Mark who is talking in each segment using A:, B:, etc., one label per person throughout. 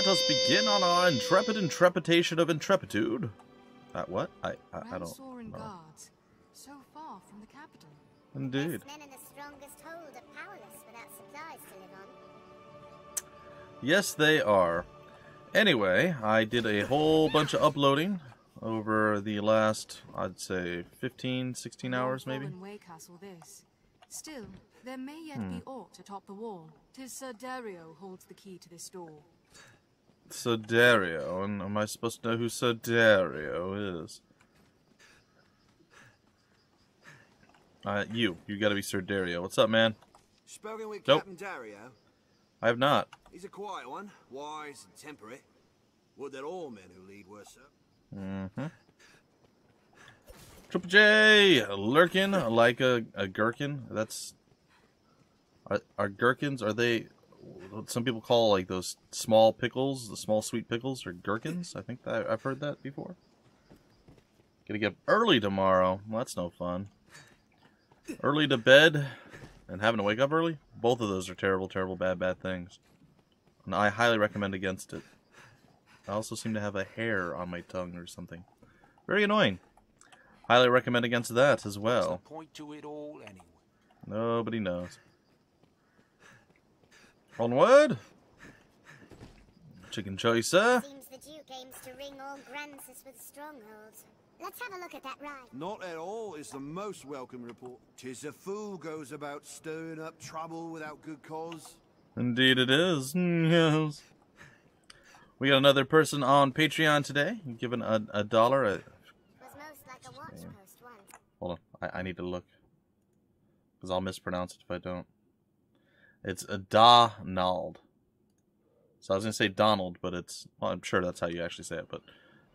A: Let us begin on our intrepid intrepidation of intrepitude. What? I don't know.
B: Guards, so far from the capital.
A: Indeed.
C: Men in the strongest hold are powerless without supplies to live on.
A: Yes, they are. Anyway, I did a whole bunch of uploading over the last, I'd say, 15, 16 hours maybe.
B: Castle this. Still, there may yet be aught atop the wall. 'Tis Sir Dario holds the key to this door.
A: Sir Dario, and am I supposed to know who Sir Dario is? You gotta be Sir Dario. What's up, man?
D: Spoken with
A: Nope.
D: Captain Dario?
A: I have not.
D: He's a quiet one, wise and temperate. Would that all men who lead were so.
A: Mm-hmm. Triple J, lurking like a gherkin. That's... Are gherkins, are they... Some people call like those small pickles, the small sweet pickles, or gherkins. I think I've heard that before. Gonna get up early tomorrow. Well, that's no fun. Early to bed and having to wake up early. Both of those are terrible, terrible, bad things. And I highly recommend against it. I also seem to have a hair on my tongue or something. Very annoying. Highly recommend against that as well.
E: What's the point to it all anyway?
A: Nobody knows. Onward! Chicken choice, sir.
C: Seems the Duke aims to ring all Grancis with strongholds. Let's have a look at that ride.
D: Not at all is the most welcome report. 'Tis a fool goes about stirring up trouble without good cause.
A: Indeed it is. Yes. We got another person on Patreon today, given a dollar.
C: It was most like a watch post once.
A: Hold on, I need to look. Because I'll mispronounce it if I don't. It's a Donald. So I was going to say Donald, but it's... Well, I'm sure that's how you actually say it, but...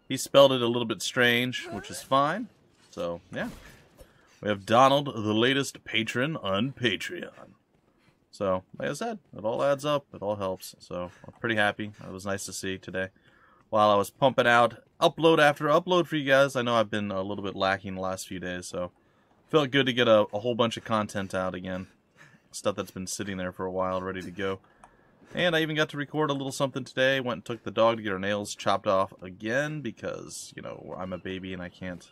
A: He spelled it a little bit strange, which is fine. So, yeah. We have Donald, the latest patron on Patreon. So, like I said, it all adds up. It all helps. So, I'm pretty happy. It was nice to see today. While I was pumping out upload after upload for you guys, I know I've been a little bit lacking the last few days, so... Felt good to get a whole bunch of content out again. Stuff that's been sitting there for a while, ready to go. And I even got to record a little something today. Went and took the dog to get her nails chopped off again because, you know, I'm a baby and I can't.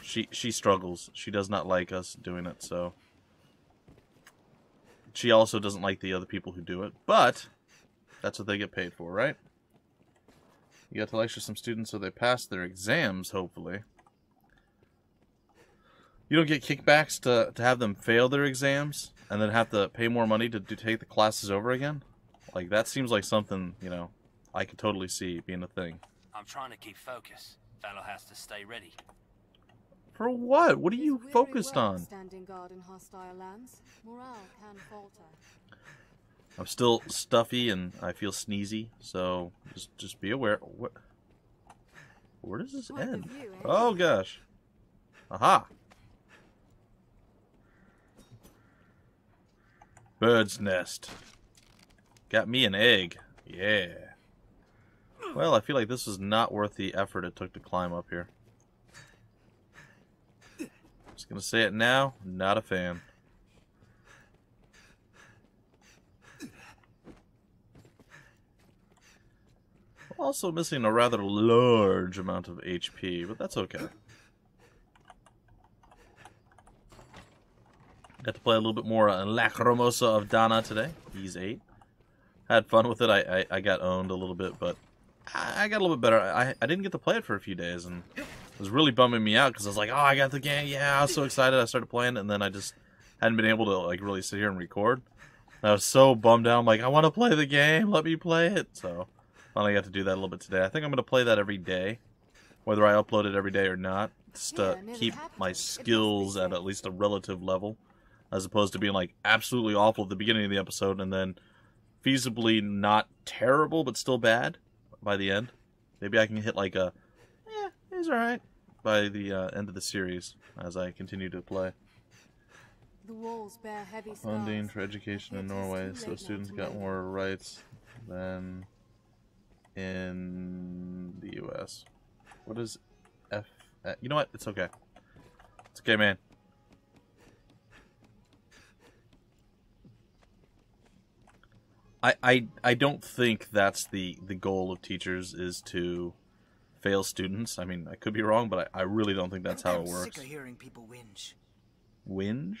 A: She struggles. She does not like us doing it, so. She also doesn't like the other people who do it, but that's what they get paid for, right? You got to lecture some students so they pass their exams, hopefully. You don't get kickbacks to have them fail their exams and then have to pay more money to take the classes over again? Like, that seems like something, you know, I could totally see being a thing.
E: I'm trying to keep focus. Fellow has to stay ready.
A: For what? What are you focused on?
B: Standing guard in hostile lands. Morale can falter.
A: I'm still stuffy and I feel sneezy, so just be aware. Where does this end? Oh gosh. Aha. Bird's nest. Got me an egg. Yeah. Well, I feel like this is not worth the effort it took to climb up here. Just gonna say it now, not a fan. Also missing a rather large amount of HP, but that's okay. Got to play a little bit more Lacrimosa of Dana today. He's 8. Had fun with it. I got owned a little bit, but I got a little bit better. I didn't get to play it for a few days, and it was really bumming me out because I was like, oh, I got the game. Yeah, I was so excited. I started playing it, and then I just hadn't been able to like really sit here and record. And I was so bummed out. I'm like, I want to play the game. Let me play it. So finally got to do that a little bit today. I think I'm going to play that every day, whether I upload it every day or not, just to keep my skills at least a relative level, as opposed to being like absolutely awful at the beginning of the episode and then feasibly not terrible but still bad by the end. Maybe I can hit like a, he's alright by the end of the series as I continue to play.
B: The walls bear heavy scars.
A: Funding for education in Norway, so students got more rights than in the US. What is F? You know what? It's okay. It's okay, man. I don't think that's the goal of teachers, is to fail students. I mean, I could be wrong, but I really don't think that's how it
F: I'm
A: works.
F: sick of hearing people whinge.
A: Whinge?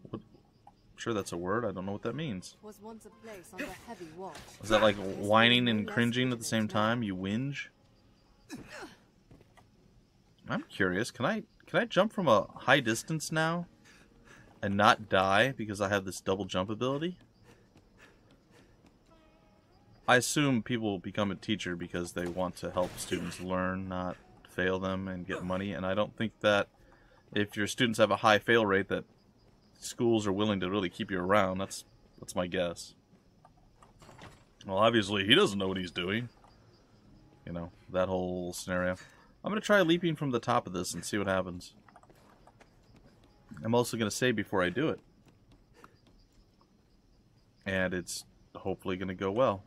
A: What? I'm sure that's a word. I don't know what that means.
B: Was once a place under heavy watch.
A: Is that like whining and cringing at the same time? You whinge? I'm curious. Can I jump from a high distance now and not die because I have this double jump ability? I assume people become a teacher because they want to help students learn, not fail them and get money. And I don't think that if your students have a high fail rate that schools are willing to really keep you around. That's my guess. Well, obviously he doesn't know what he's doing. You know, that whole scenario. I'm going to try leaping from the top of this and see what happens. I'm also going to save before I do it. And it's hopefully going to go well.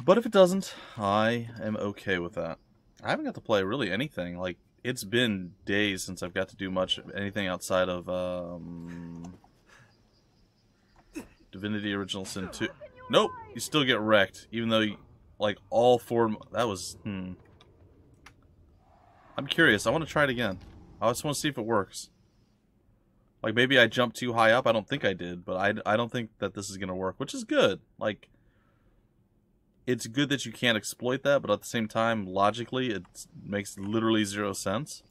A: But if it doesn't, I am okay with that. I haven't got to play really anything. Like, it's been days since I've got to do anything outside of Divinity Original Sin 2. Nope, you still get wrecked, even though you, like, all four. That was I'm curious. I want to try it again. I just want to see if it works. Like, maybe I jumped too high up. I don't think I did, but I don't think that this is gonna work, which is good. Like, it's good that you can't exploit that, but at the same time, logically, it makes literally 0 sense.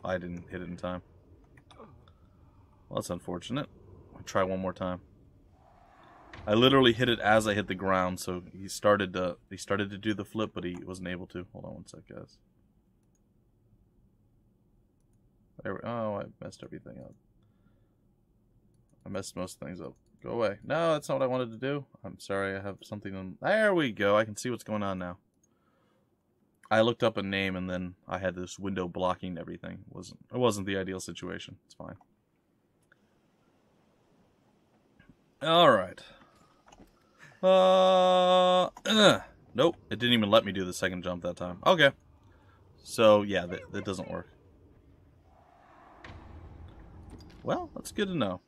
A: I didn't hit it in time. Well, that's unfortunate. I'll try one more time. I literally hit it as I hit the ground, so he started to do the flip, but he wasn't able to. Hold on one sec, guys. Oh, I messed everything up. I messed most things up. Go away. No, that's not what I wanted to do. I'm sorry, I have something on... There we go. I can see what's going on now. I looked up a name and then I had this window blocking everything. It wasn't the ideal situation. It's fine. Alright. Nope. It didn't even let me do the second jump that time. Okay. So, yeah, that doesn't work. Well, that's good to know.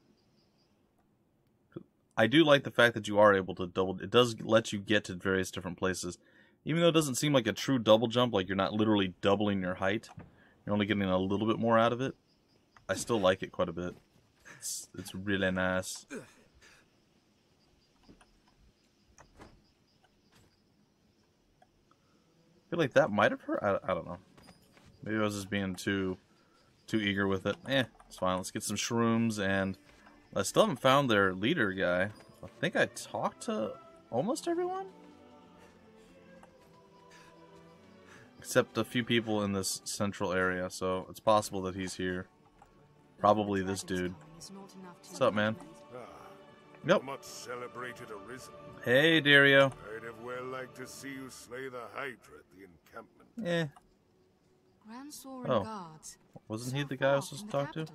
A: I do like the fact that you are able to double... It does let you get to various different places. Even though it doesn't seem like a true double jump, like you're not literally doubling your height. You're only getting a little bit more out of it. I still like it quite a bit. It's really nice. I feel like that might have hurt. I don't know. Maybe I was just being too eager with it. It's fine. Let's get some shrooms, and I still haven't found their leader guy. I think I talked to almost everyone, except a few people in this central area. So it's possible that he's here. Probably this dude. What's up, man? Yep.
G: Much celebrated Arisen.
A: Hey, Dario.
G: I'd have well liked to see you slay the Hydra at the encampment.
B: Grand Soaring Guards.
A: Wasn't he the guy I was supposed to talk to?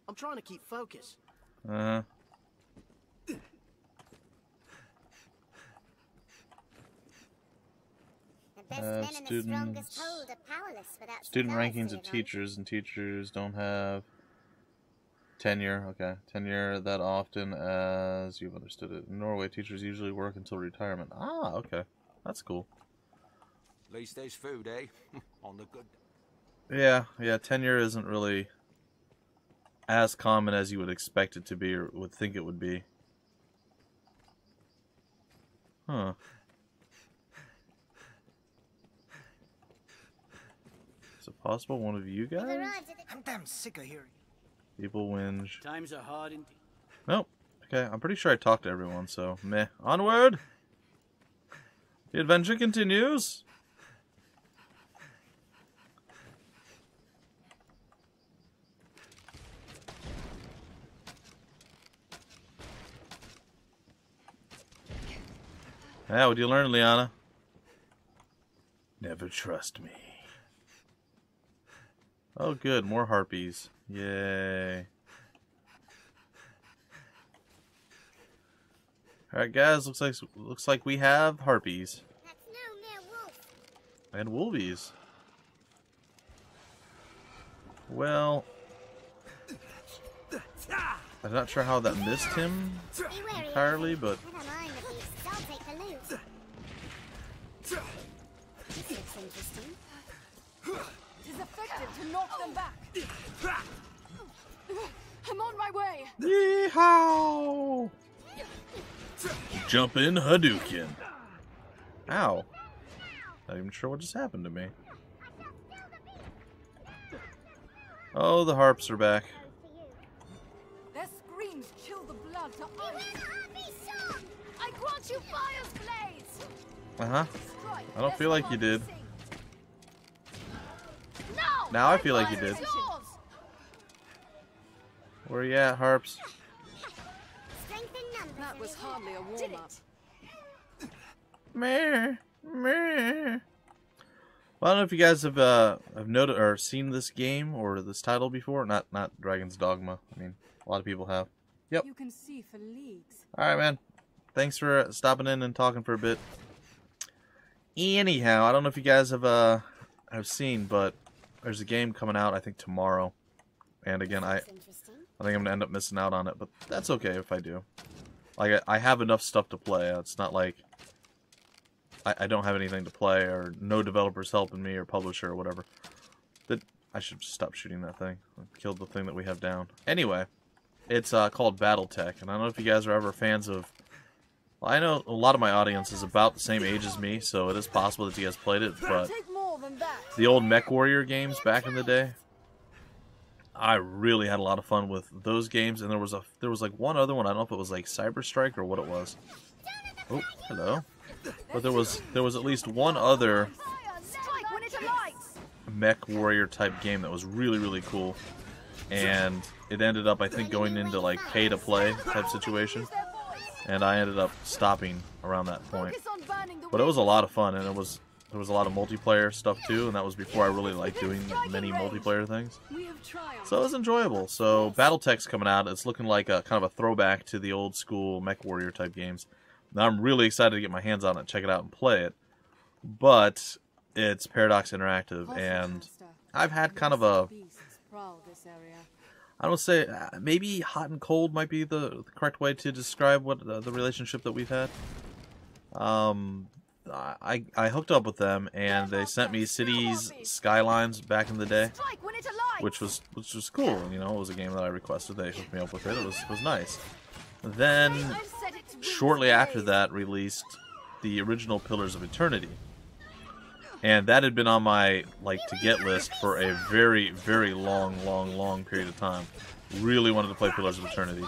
F: I'm trying to keep focus.
C: The best men and the strongest hold are powerless without
A: Student
C: supplies
A: rankings
C: to
A: of
C: your
A: teachers, and teachers don't have tenure. Okay, tenure that often as you've understood it. In Norway, teachers usually work until retirement. Ah, okay, that's cool.
E: At least there's food, eh? On the good.
A: Yeah, tenure isn't really as common as you would expect it to be or would think it would be. Huh. Is it possible one of you guys?
F: I'm damn sick of hearing.
A: People whinge.
F: Times are hard indeed.
A: Nope. Okay, I'm pretty sure I talked to everyone, so meh. Onward! The adventure continues! Yeah, what'd you learn, Liana? Never trust me. Oh, good. More harpies. Yay. Alright, guys. Looks like we have harpies.
C: That's no mere wolf.
A: And wolvies. Well... I'm not sure how that missed him
C: Be wary,
A: entirely, but
C: never mind the beasts, I'll take the loot. This looks interesting.
B: It is effective to knock them back. I'm on my way.
A: yeehaw! Jump in Hadouken. Ow. Not even sure what just happened to me. Oh, the harps are back.
B: Their screams chill the blood to
C: Beware
B: ice.
C: the harpy song!
B: I grant you fire's blaze.
A: Uh-huh.
B: Strike,
A: I don't feel like you did.
B: No!
A: Now I feel like you did.
B: It's yours.
A: Where you at, harps?
C: Strength in numbers.
B: That was hardly a warm-up.
A: Meh. Meh. Well, I don't know if you guys have noted or seen this game or this title before. Not Dragon's Dogma. I mean, a lot of people have. Yep.
B: You can see for leagues.
A: All right, man. Thanks for stopping in and talking for a bit. Anyhow, I don't know if you guys have seen, but there's a game coming out I think tomorrow, and again, I think I'm gonna end up missing out on it, but that's okay if I do. Like I have enough stuff to play. It's not like I don't have anything to play or no developers helping me or publisher or whatever. That I should stop shooting that thing. I killed the thing that we have down. Anyway, it's called BattleTech, and I don't know if you guys are ever fans of. Well, I know a lot of my audience is about the same age as me, so it is possible that you guys played it, but
B: Take more than that.
A: the old Mech Warrior games back in the day, I really had a lot of fun with those games, and there was like one other one. I don't know if it was like Cyber Strike or what it was. Oh, hello. But there was at least one other
B: Strike when it alights.
A: Mech Warrior type game that was really, really cool, and it ended up I think going into like pay to play type situation, and I ended up stopping around that point.
B: Focus on burning the
A: But it was a lot of fun, and there was a lot of multiplayer stuff too, and that was before I really liked doing many multiplayer things.
B: We have triumphed.
A: So it was enjoyable. So BattleTech's coming out. It's looking like a kind of a throwback to the old school Mech Warrior type games. Now I'm really excited to get my hands on it, check it out, and play it. But it's Paradox Interactive, and I've had kind of a, I don't say, maybe hot and cold might be the correct way to describe what the relationship that we've had. I hooked up with them, and they sent me Cities Skylines back in the day, which was cool. You know, it was a game that I requested. They hooked me up with it. It was nice. Then shortly after that, released the original Pillars of Eternity, and that had been on my to get list for a very, very long period of time. Really wanted to play Pillars of Eternity.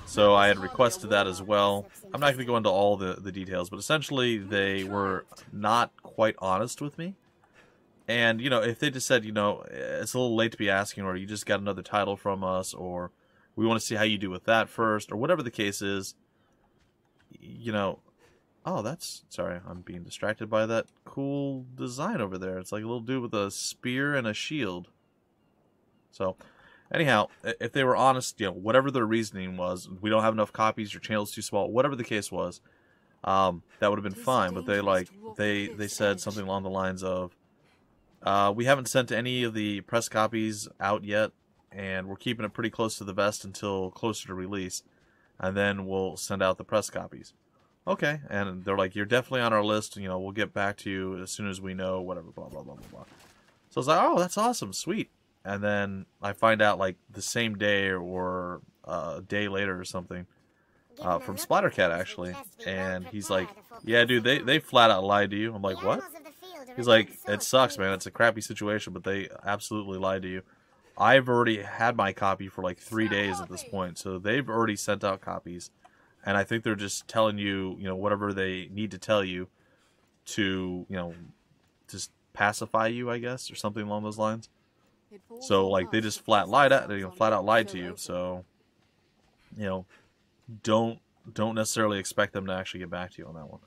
A: So I had requested that as well. I'm not going to go into all the details, but essentially they were not quite honest with me. And, you know, if they just said, you know, it's a little late to be asking, or you just got another title from us, or we want to see how you do with that first, or whatever the case is, you know, oh, sorry, I'm being distracted by that cool design over there. It's like a little dude with a spear and a shield. So, anyhow, if they were honest, you know, whatever their reasoning was, we don't have enough copies, your channel's too small, whatever the case was, that would have been fine. But they said something along the lines of, we haven't sent any of the press copies out yet, and we're keeping it pretty close to the vest until closer to release, and then we'll send out the press copies. Okay, and they're like, you're definitely on our list, you know, we'll get back to you as soon as we know, whatever, blah, blah, blah, blah, blah. So I was like, oh, that's awesome, sweet. And then I find out, like, the same day or a day later or something, from Splattercat, actually, and he's like, yeah, dude, they flat out lied to you. I'm like, what? He's like, it sucks, man, it's a crappy situation, but they absolutely lied to you. I've already had my copy for like 3 days at this point, so they've already sent out copies, and I think they're just telling you, you know, whatever they need to tell you to, you know, just pacify you, I guess, or something along those lines. So like they just flat out lied to you. So, you know, don't necessarily expect them to actually get back to you on that one,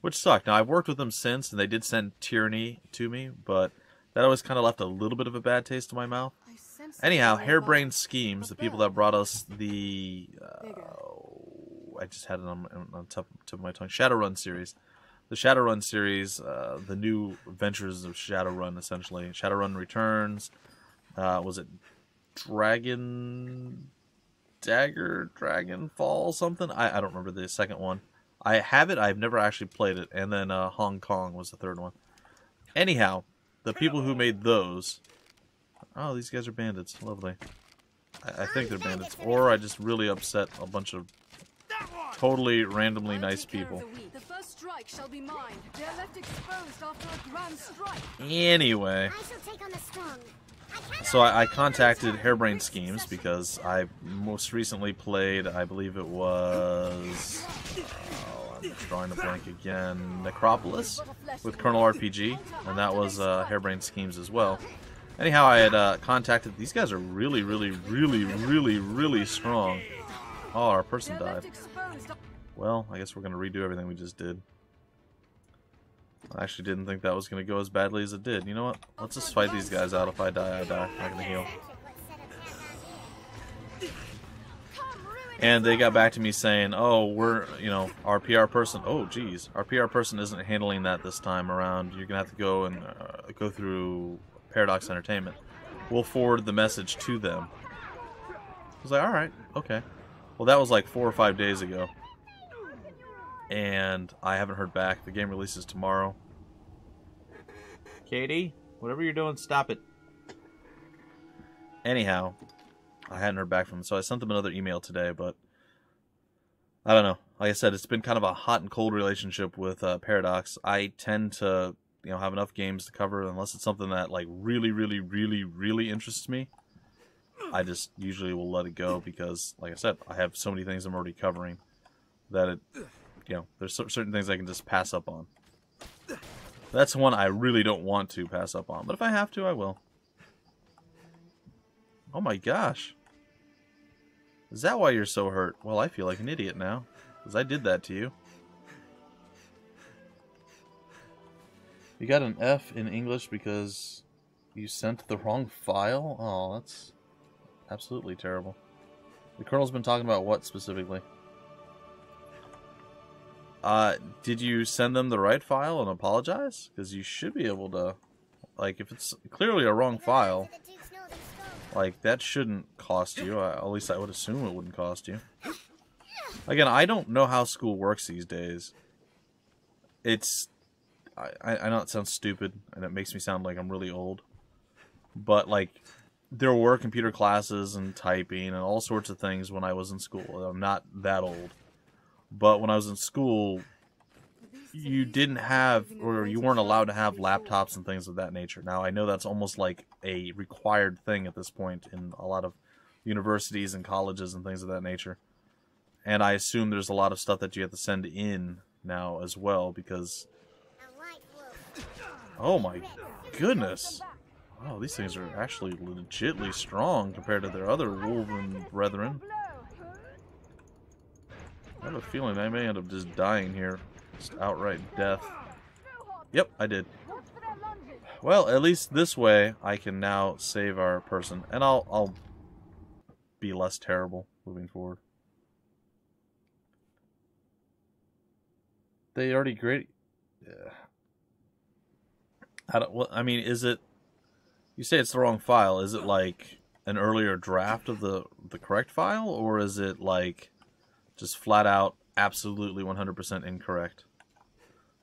A: which sucked. Now I've worked with them since, and they did send Tyranny to me, but that always kind of left a little bit of a bad taste in my mouth. Anyhow, Harebrained Schemes, the people that brought us the, I just had it on top of my tongue, Shadowrun series. The Shadowrun series, the new ventures of Shadowrun, essentially. Shadowrun Returns, was it Dragon Dagger Dragon Fall something. I don't remember the second one. I have it. I've never actually played it. And then Hong Kong was the third one. Anyhow, the people who made those... Oh, these guys are bandits. Lovely. I think they're bandits. Or I just really upset a bunch of totally randomly nice people.
B: The first strike shall be mine. They are left exposed after a grand strike.
A: Anyway,
C: I shall take on the strong.
A: so I contacted Harebrained Schemes because I most recently played, I believe it was... Oh, I'm drawing a blank again. Necropolis with Colonel RPG, and that was Harebrained Schemes as well. Anyhow, I had contacted... These guys are really, really, really, really, really strong. Oh, our person died. Well, I guess we're going to redo everything we just did. I actually didn't think that was going to go as badly as it did. You know what? Let's just fight these guys out. If I die, I die. I'm not going to heal. And they got back to me saying, oh, we're, you know, our PR person... Oh, geez. Our PR person isn't handling that this time around. You're going to have to go and go through Paradox Entertainment. We'll forward the message to them. I was like, alright, okay. Well, that was like 4 or 5 days ago. And I haven't heard back. The game releases tomorrow. Katie, whatever you're doing, stop it. Anyhow, I hadn't heard back from them, so I sent them another email today, but I don't know. Like I said, it's been kind of a hot and cold relationship with Paradox. I tend to, you know, have enough games to cover, unless it's something that like really, really, really, really interests me. I just usually will let it go because, like I said, I have so many things I'm already covering that it, you know, there's certain things I can just pass up on. That's one I really don't want to pass up on, but if I have to, I will. Oh my gosh. Is that why you're so hurt? Well, I feel like an idiot now, because I did that to you. You got an F in English because you sent the wrong file? Oh, that's absolutely terrible. The Colonel's been talking about what specifically? Did you send them the right file and apologize? Because you should be able to, like, if it's clearly a wrong file, like, that shouldn't cost you. At least I would assume it wouldn't cost you. Again, I don't know how school works these days. It's, I know it sounds stupid, and it makes me sound like I'm really old. But, like, there were computer classes and typing and all sorts of things when I was in school. I'm not that old. But when I was in school, you didn't have, or you weren't allowed to have laptops and things of that nature. Now, I know that's almost like a required thing at this point in a lot of universities and colleges and things of that nature. And I assume there's a lot of stuff that you have to send in now as well, because... Oh my goodness! Oh, these things are actually legitly strong compared to their other wolven brethren. I have a feeling I may end up just dying here. Just outright death. Yep, I did. Well, at least this way I can now save our person. And I'll be less terrible moving forward. They already great. Yeah. I mean, is it... You say it's the wrong file. Is it like an earlier draft of the correct file? Or is it like... just flat out, absolutely 100% incorrect.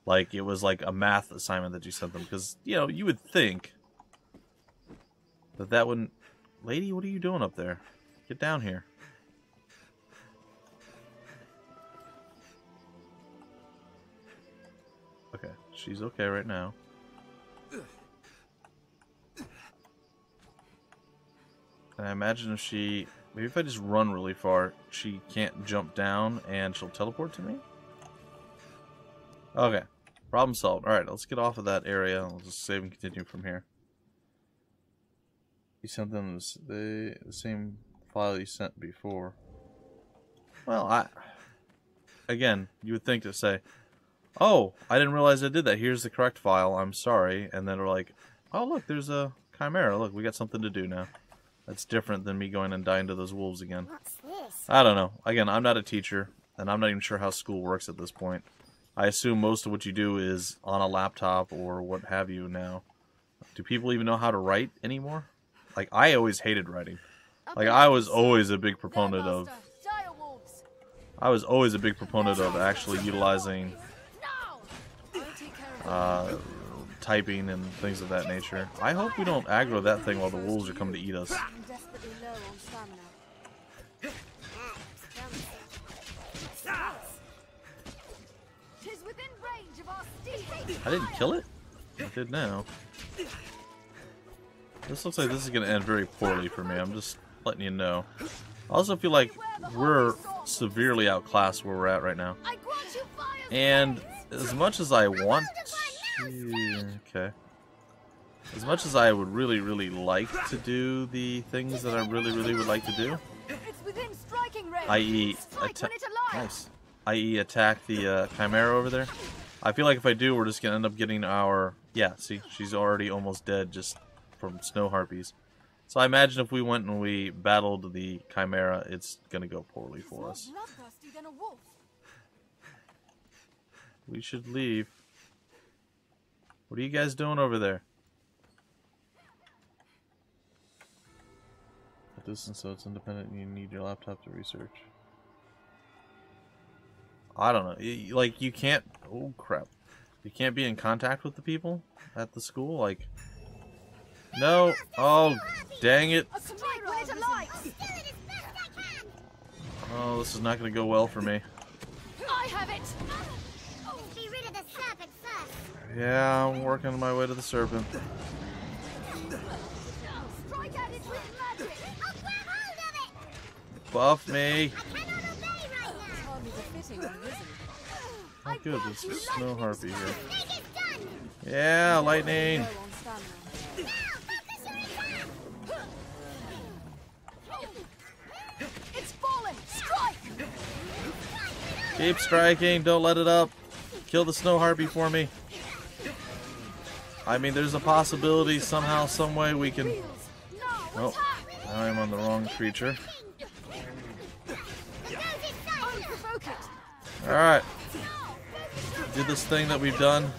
A: Like, it was like a math assignment that you sent them. Because, you know, you would think that wouldn't... Lady, what are you doing up there? Get down here. Okay, she's okay right now. And I imagine if she... Maybe if I just run really far, she can't jump down and she'll teleport to me? Okay. Problem solved. Alright, let's get off of that area. I'll just save and continue from here. You sent them the same file you sent before. Well, again, you would think to say, oh, I didn't realize I did that. Here's the correct file. I'm sorry. And then we're like, oh, look, there's a chimera. Look, we got something to do now. That's different than me going and dying to those wolves again.
C: What's this?
A: I don't know. Again, I'm not a teacher, and I'm not even sure how school works at this point. I assume most of what you do is on a laptop or what have you now. Do people even know how to write anymore? Like, I always hated writing. Like, I was always a big proponent of... I was always a big proponent of actually utilizing typing and things of that nature. I hope we don't aggro that thing while the wolves are coming to eat us. I didn't kill it? I did now. This looks like this is going to end very poorly for me. I'm just letting you know. I also feel like we're severely outclassed where we're at right now. And as much as I want to... Okay. As much as I would really, really like to do the things that I really, really would like to do, i.e. attack the Chimera over there, I feel like if I do, we're just going to end up getting our... Yeah, see, she's already almost dead just from snow harpies. So I imagine if we went and we battled the Chimera, it's going to go poorly for us. We should leave. What are you guys doing over there? A distance so it's independent and you need your laptop to research. I don't know. Like, you can't... Oh, crap. You can't be in contact with the people at the school? Like... No. Oh, dang it. Oh, this is not going to go well for me.
C: I have it. Be rid of the serpent first.
A: Yeah, I'm working my way to the serpent.
C: Strike at it with magic. I'll grab hold of it.
A: Buff me.
C: I cannot obey right now.
A: Oh, good. There's a snow harpy here.
C: Make it done.
A: Yeah, lightning. Keep striking, don't let it up. Kill the snow harpy for me. I mean, there's a possibility somehow, some way we can... Oh, now I'm on the wrong creature. Alright. Do this thing that we've done.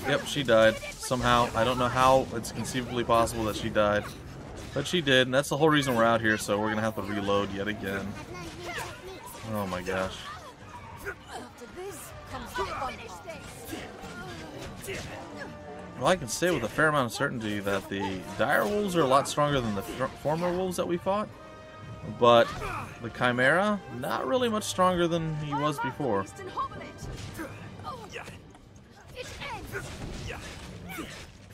A: Yep, she died. Somehow. I don't know how it's conceivably possible that she died. But she did, and that's the whole reason we're out here, so we're going to have to reload yet again. Oh my gosh. Well, I can say with a fair amount of certainty that the dire wolves are a lot stronger than the former wolves that we fought. But the Chimera, not really much stronger than he was before.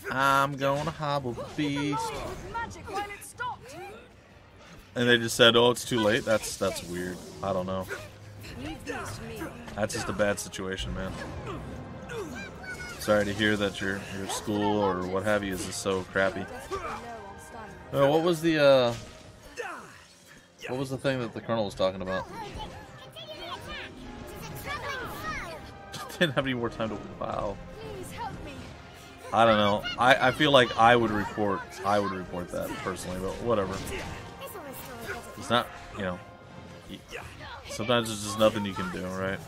A: I'm gonna hobble the beast. And they just said, oh, it's too late? That's weird. I don't know. That's just a bad situation, man. Sorry to hear that your school or what have you is just so crappy. What was the thing that the Colonel was talking about? Didn't have any more time to... Wow. I don't know. I feel like I would report that personally, but whatever. It's not, you know. Sometimes there's just nothing you can do, right?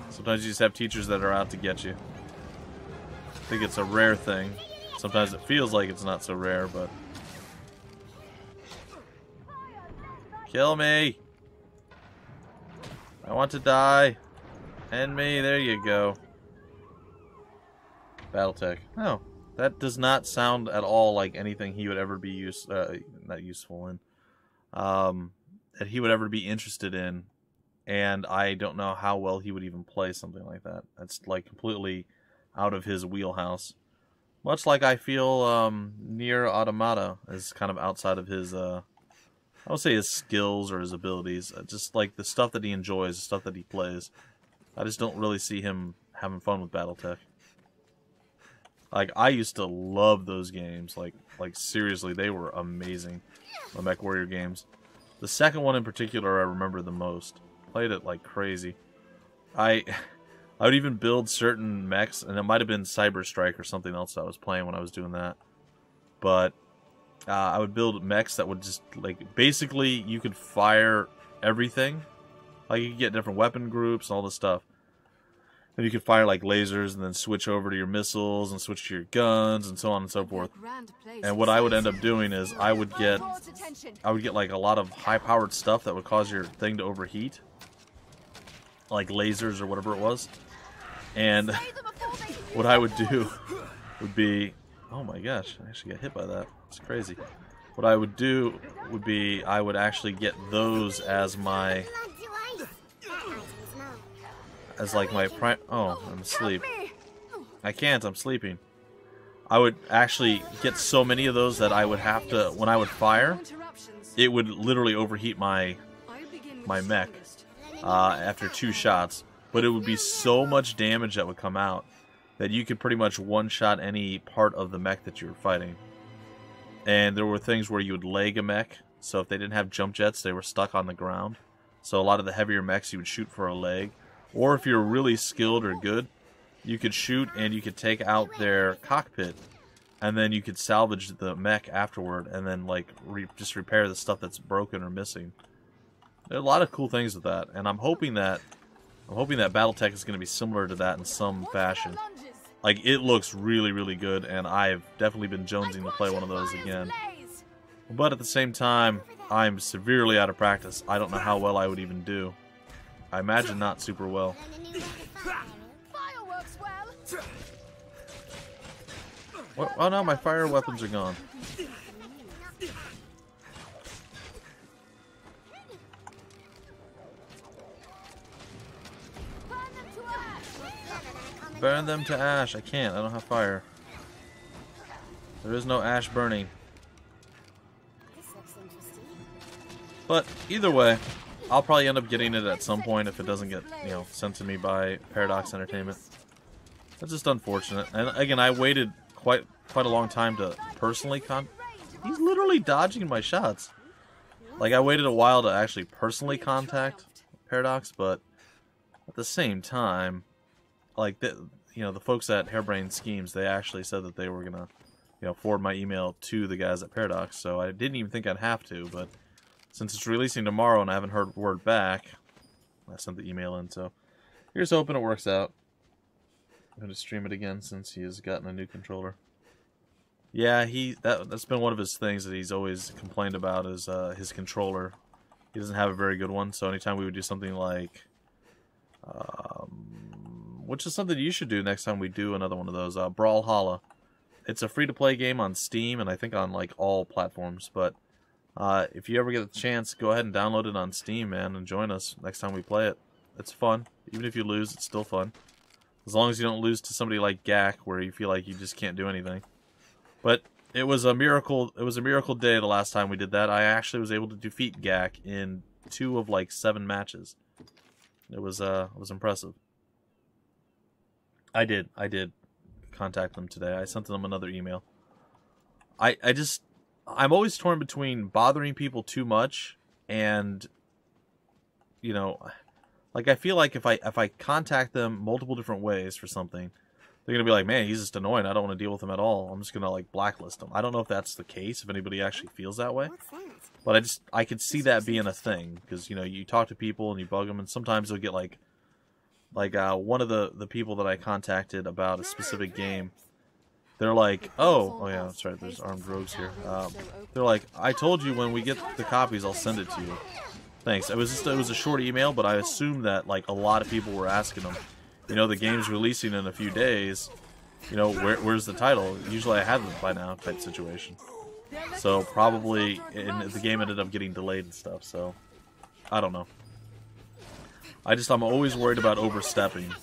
A: Sometimes you just have teachers that are out to get you. I think it's a rare thing. Sometimes it feels like it's not so rare, but... Kill me! I want to die. End me. There you go. Battletech. Oh. That does not sound at all like anything he would ever be not useful in. That he would ever be interested in. And I don't know how well he would even play something like that. That's like completely out of his wheelhouse. Much like I feel Nier Automata is kind of outside of his, I would say his skills or his abilities. Just like the stuff that he enjoys, the stuff that he plays. I just don't really see him having fun with Battletech. Like, I used to love those games. Like seriously, they were amazing. The MechWarrior games. The second one in particular I remember the most. Played it like crazy. I would even build certain mechs, and it might have been Cyber Strike or something else that I was playing when I was doing that. But I would build mechs that would just, like, basically you could fire everything. Like, you could get different weapon groups and all this stuff. And you could fire like lasers and then switch over to your missiles and switch to your guns and so on and so forth. And what I would end up doing is I would get like a lot of high-powered stuff that would cause your thing to overheat, like lasers or whatever it was. And what I would do would be, oh my gosh, I actually got hit by that. It's crazy. What I would do would be I would actually get those as my like my prime. Oh, I'm asleep. I can't. I'm sleeping. I would actually get so many of those that I would have to, when I would fire, it would literally overheat my mech after 2 shots. But it would be so much damage that would come out that you could pretty much one-shot any part of the mech that you were fighting. And there were things where you would leg a mech, so if they didn't have jump jets, they were stuck on the ground. So a lot of the heavier mechs you would shoot for a leg. Or if you're really skilled or good, you could shoot and you could take out their cockpit, and then you could salvage the mech afterward, and then like just repair the stuff that's broken or missing. There are a lot of cool things with that, and I'm hoping that BattleTech is going to be similar to that in some fashion. Like, it looks really, really good, and I've definitely been jonesing to play one of those again. But at the same time, I'm severely out of practice. I don't know how well I would even do. I imagine not super well. What? Oh no, my fire weapons are gone. Burn them to ash. I can't. I don't have fire. There is no ash burning. But either way, I'll probably end up getting it at some point if it doesn't get, you know, sent to me by Paradox Entertainment. That's just unfortunate. And again, I waited quite a long time to personally He's literally dodging my shots. Like, I waited a while to actually personally contact Paradox, but at the same time, like, you know, the folks at Harebrained Schemes, they actually said that they were gonna, you know, forward my email to the guys at Paradox, so I didn't even think I'd have to, but since it's releasing tomorrow and I haven't heard word back, I sent the email in, so here's hoping it works out. I'm gonna stream it again since he has gotten a new controller. Yeah, that's been one of his things that he's always complained about is his controller. He doesn't have a very good one, so anytime we would do something like, which is something you should do next time we do another one of those, Brawlhalla. It's a free-to-play game on Steam and I think on like all platforms, but if you ever get the chance, go ahead and download it on Steam, man, and join us next time we play it. It's fun. Even if you lose, it's still fun. As long as you don't lose to somebody like Gak, where you feel like you just can't do anything. But it was a miracle. It was a miracle day the last time we did that. I actually was able to defeat Gak in 2 of like 7 matches. It was impressive. I did contact them today. I sent them another email. I'm always torn between bothering people too much and, you know, like, I feel like if I contact them multiple different ways for something, they're gonna be like, man, he's just annoying, I don't want to deal with him at all. I'm just gonna like blacklist him. I don't know if that's the case, if anybody actually feels that way, but I could see that being a thing, because, you know, you talk to people and you bug them, and sometimes they'll get like one of the people that I contacted about a specific game. They're like, oh yeah, that's right, there's armed rogues here. They're like, I told you when we get the copies, I'll send it to you. Thanks. It was a short email, but I assumed that like a lot of people were asking them, you know, the game's releasing in a few days, you know, where's the title? Usually I have it by now, type situation. So probably the game ended up getting delayed and stuff, so I don't know. I'm always worried about overstepping.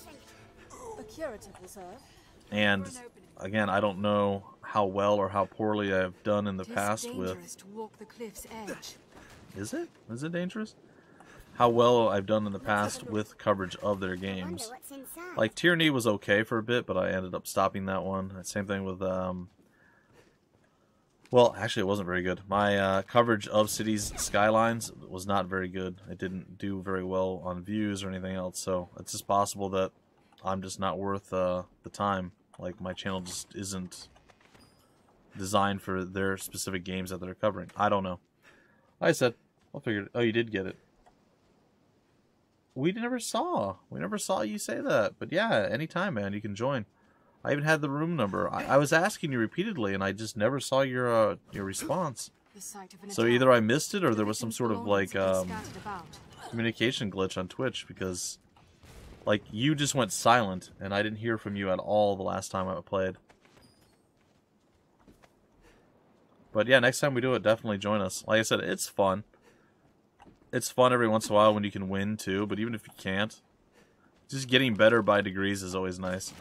A: And again, I don't know how well or how poorly I've done in the past with... Is it dangerous? How well I've done in the past with coverage of their games. Like, Tyranny was okay for a bit, but I ended up stopping that one. Same thing with, well, actually it wasn't very good. My coverage of Cities Skylines was not very good. It didn't do very well on views or anything else, so it's just possible that I'm just not worth the time. Like, my channel just isn't designed for their specific games that they're covering. I don't know. Like I said, I'll figure it. Oh, you did get it. We never saw you say that. But yeah, anytime, man, you can join. I even had the room number. I was asking you repeatedly, and I just never saw your response. So either I missed it, or there was some sort of like communication glitch on Twitch, because like you just went silent, and I didn't hear from you at all the last time I played. But yeah, next time we do it, definitely join us. Like I said, it's fun. It's fun every once in a while when you can win too, but even if you can't, just getting better by degrees is always nice.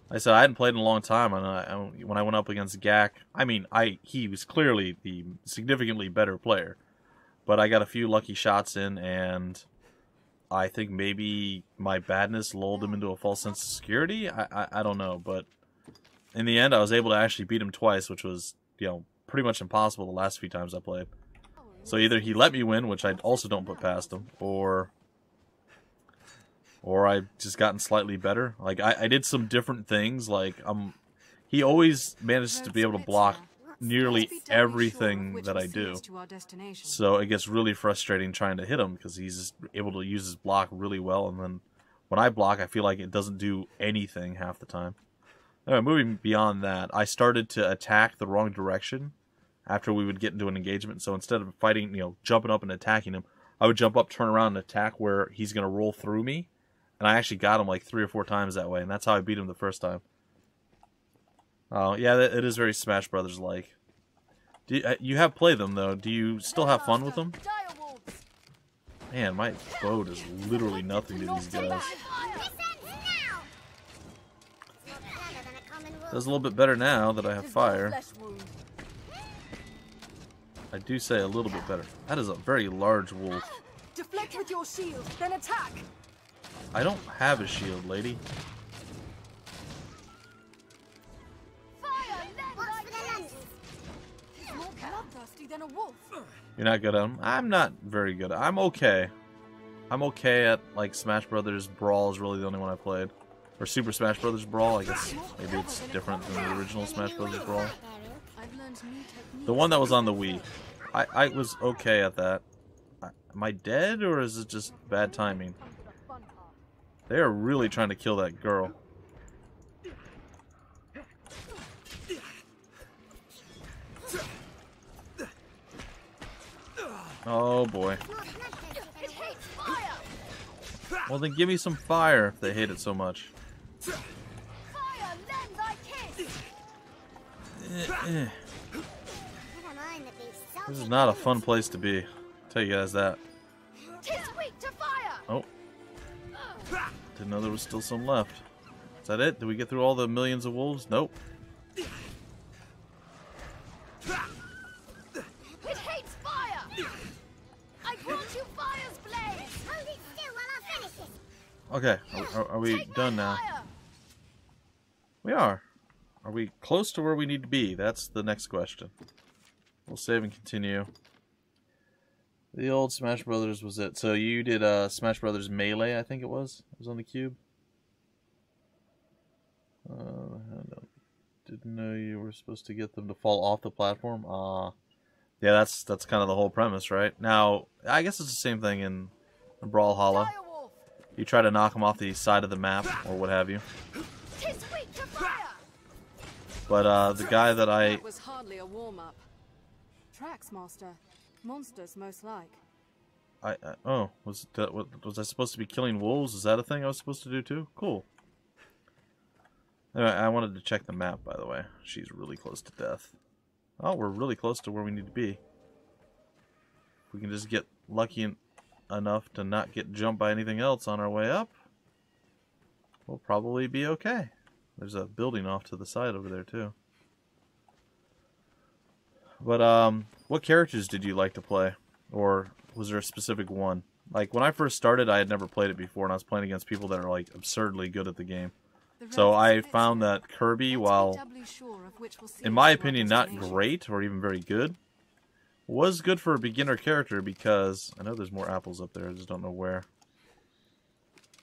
A: Like I said, I hadn't played in a long time, and when I went up against Gak, I mean, he was clearly the significantly better player. But I got a few lucky shots in, and I think maybe my badness lulled him into a false sense of security. I don't know, but in the end, I was able to actually beat him twice, which was, you know, pretty much impossible the last few times I played. So either he let me win, which I also don't put past him, or I've just gotten slightly better. Like, I did some different things. Like, he always manages to be able to block nearly everything that I do. So it gets really frustrating trying to hit him, because he's just able to use his block really well. And then when I block, I feel like it doesn't do anything half the time. Anyway, moving beyond that, I started to attack the wrong direction after we would get into an engagement. So instead of fighting, you know, jumping up and attacking him, I would jump up, turn around, and attack where he's going to roll through me. And I actually got him like 3 or 4 times that way, and that's how I beat him the first time. Oh, yeah, it is very Smash Brothers-like. You have played them, though. Do you still have fun with them? Man, my bow does literally nothing to these guys. Does a little bit better now that I have fire. I do say a little bit better. That is a very large wolf.
B: Deflect with your shield, then attack.
A: I don't have a shield, lady.
B: Than a wolf.
A: You're not good at them? I'm not very good. I'm okay. I'm okay at, like, Smash Brothers Brawl is really the only one I played. Or Super Smash Brothers Brawl, I guess maybe it's different than the original Smash Brothers Brawl. The one that was on the Wii. I was okay at that. Am I dead, or is it just bad timing? They are really trying to kill that girl. Oh boy. Well, then give me some fire if they hate it so much. This is not a fun place to be. I'll tell you guys that. Oh. Didn't know there was still some left. Is that it? Did we get through all the millions of wolves? Nope. Okay, are we done now? We are. Are we close to where we need to be? That's the next question. We'll save and continue. The old Smash Brothers was it. So you did Smash Brothers Melee, I think it was. It was on the cube. Didn't know you were supposed to get them to fall off the platform. Yeah, that's kind of the whole premise, right? Now, I guess it's the same thing in Brawlhalla. You try to knock them off the side of the map, or what have you. But the guy that
B: That was hardly a warm-up. Tracks, Master. Monsters, most like.
A: Oh, was I supposed to be killing wolves? Is that a thing I was supposed to do too? Cool. Anyway, I wanted to check the map, by the way. She's really close to death. Oh, we're really close to where we need to be. If we can just get lucky enough to not get jumped by anything else on our way up, we'll probably be okay. There's a building off to the side over there too. But what characters did you like to play, or was there a specific one? Like when I first started, I had never played it before, and I was playing against people that are like absurdly good at the game. So I found that Kirby, while in my opinion not great or even very good, was good for a beginner character, because I know there's more apples up there, I just don't know where.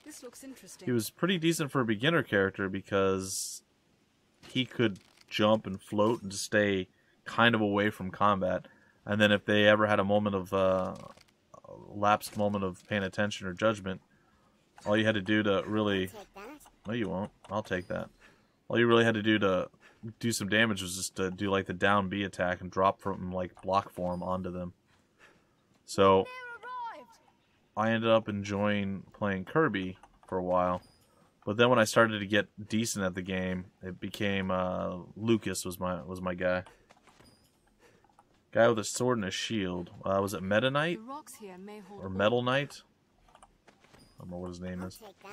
B: This looks interesting.
A: He was pretty decent for a beginner character because he could jump and float and just stay kind of away from combat. And then if they ever had a moment of lapsed moment of paying attention or judgment, all you had to do to really...
C: Take that.
A: No, you won't. I'll take that. All you really had to do to do some damage was just to do like the down B attack and drop from like block form onto them. So I ended up enjoying playing Kirby for a while, but then when I started to get decent at the game, it became Lucas was my guy. Guy with a sword and a shield. Was it Meta Knight
B: The rocks here may hold
A: or Metal Knight? I don't know what his name
C: I'll
A: is.
C: take that.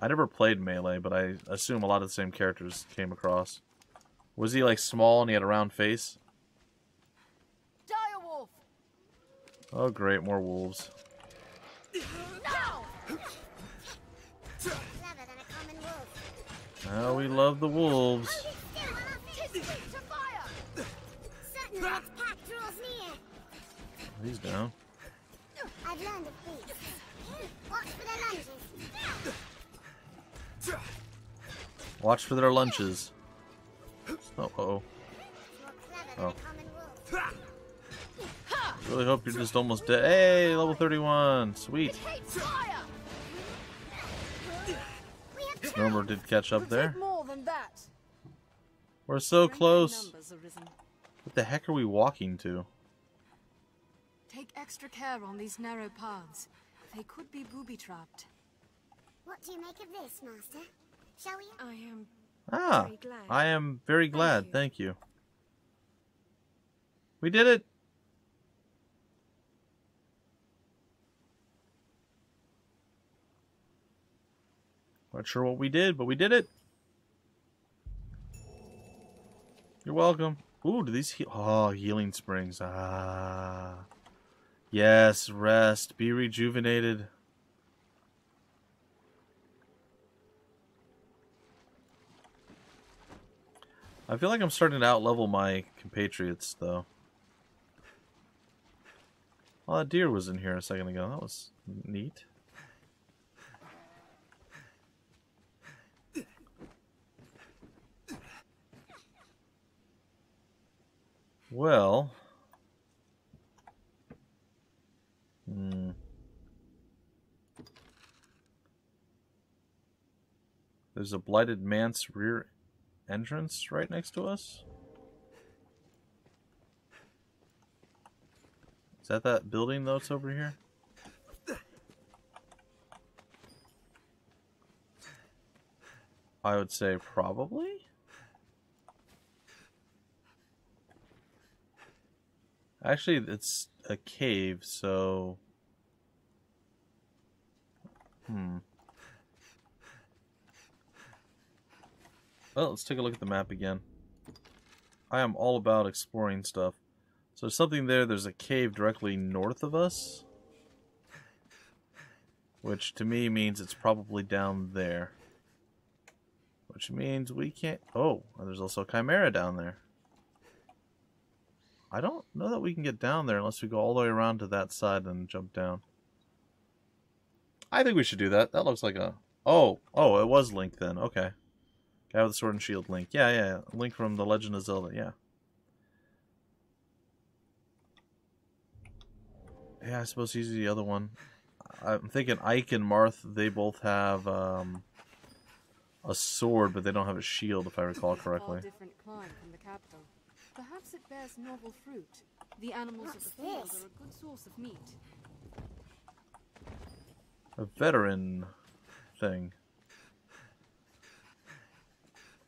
A: I never played Melee, but I assume a lot of the same characters came across. Was he like small and he had a round face?
B: Direwolf!
A: Oh great, more wolves.
B: Now!
C: Clever than a common wolf.
A: Oh, we love the wolves.
C: Still on our feet.
B: To fire!
C: Certainly its pack draws near.
A: He's down.
C: I've learned of beasts. Watch for their lunges.
A: Watch for their lunches. Oh, uh-oh.
C: More clever than
A: Oh.
C: a common wolf.
A: Really hope you're just almost dead. Hey, level 31. Sweet.
B: Hates fire!
C: We have
A: Snomer did catch up there.
B: More than that.
A: We're so
B: Bring
A: close.
B: numbers, Arisen.
A: What the heck are we walking to?
B: Take extra care on these narrow paths. They could be booby-trapped.
C: What do you make of this, Master? Shall we?
B: I am...
A: Ah,
B: Very glad.
A: I am very glad.
B: you.
A: Thank you. We did it. Not sure what we did, but we did it. You're welcome. Ooh, do these healing springs. Ah. Yes, rest. Be rejuvenated. I feel like I'm starting to outlevel my compatriots, though. Oh, that deer was in here a second ago. That was neat. Well... There's a blighted manse rear entrance right next to us. Is that building though? It's over here. I would say probably. Actually, it's a cave, so... Well, let's take a look at the map again. I am all about exploring stuff. So there's something there. There's a cave directly north of us. Which to me means it's probably down there. Which means we can't... Oh, and there's also a chimera down there. I don't know that we can get down there unless we go all the way around to that side and jump down. I think we should do that. That looks like a... Oh, it was Link then. Okay. Guy with the sword and shield, Link. Yeah. Link from The Legend of Zelda, yeah. Yeah, I suppose he's the other one. I'm thinking Ike and Marth, they both have a sword, but they don't have a shield, if I recall correctly.
B: Far different climb from the capital. Perhaps it bears novel fruit. The animals of the
C: What's
B: field
C: this?
B: are a good source of meat.
A: A veteran thing.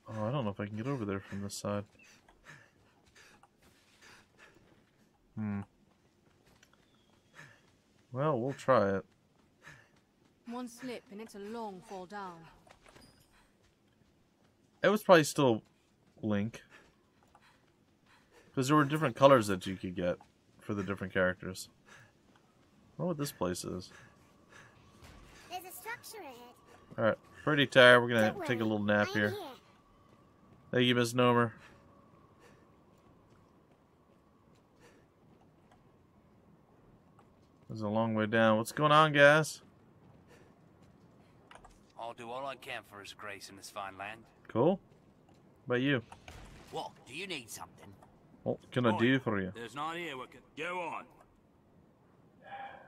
A: Oh, I don't know if I can get over there from this side. Well, we'll try it.
B: One slip and it's a long fall down.
A: It was probably still Link. Because there were different colors that you could get for the different characters. I wonder what this place is.
C: There's a structure ahead.
A: Alright, pretty tired. We're gonna
C: Don't
A: take a
C: worry,
A: little nap
C: I'm
A: here. Thank you, Miss Nomer. There's a long way down. What's going on, guys?
H: I'll do all I can for His Grace in this fine land.
A: Cool. How about you?
H: What? Do you need something?
A: What can I do for you?
F: There's not here. We could go on.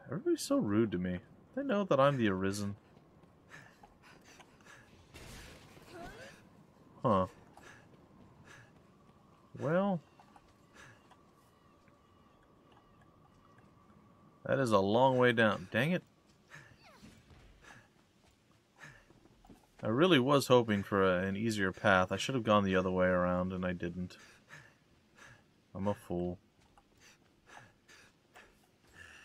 A: Everybody's so rude to me. They know that I'm the Arisen. Huh. Well, that is a long way down. Dang it. I really was hoping for an easier path. I should have gone the other way around, and I didn't. I'm a fool.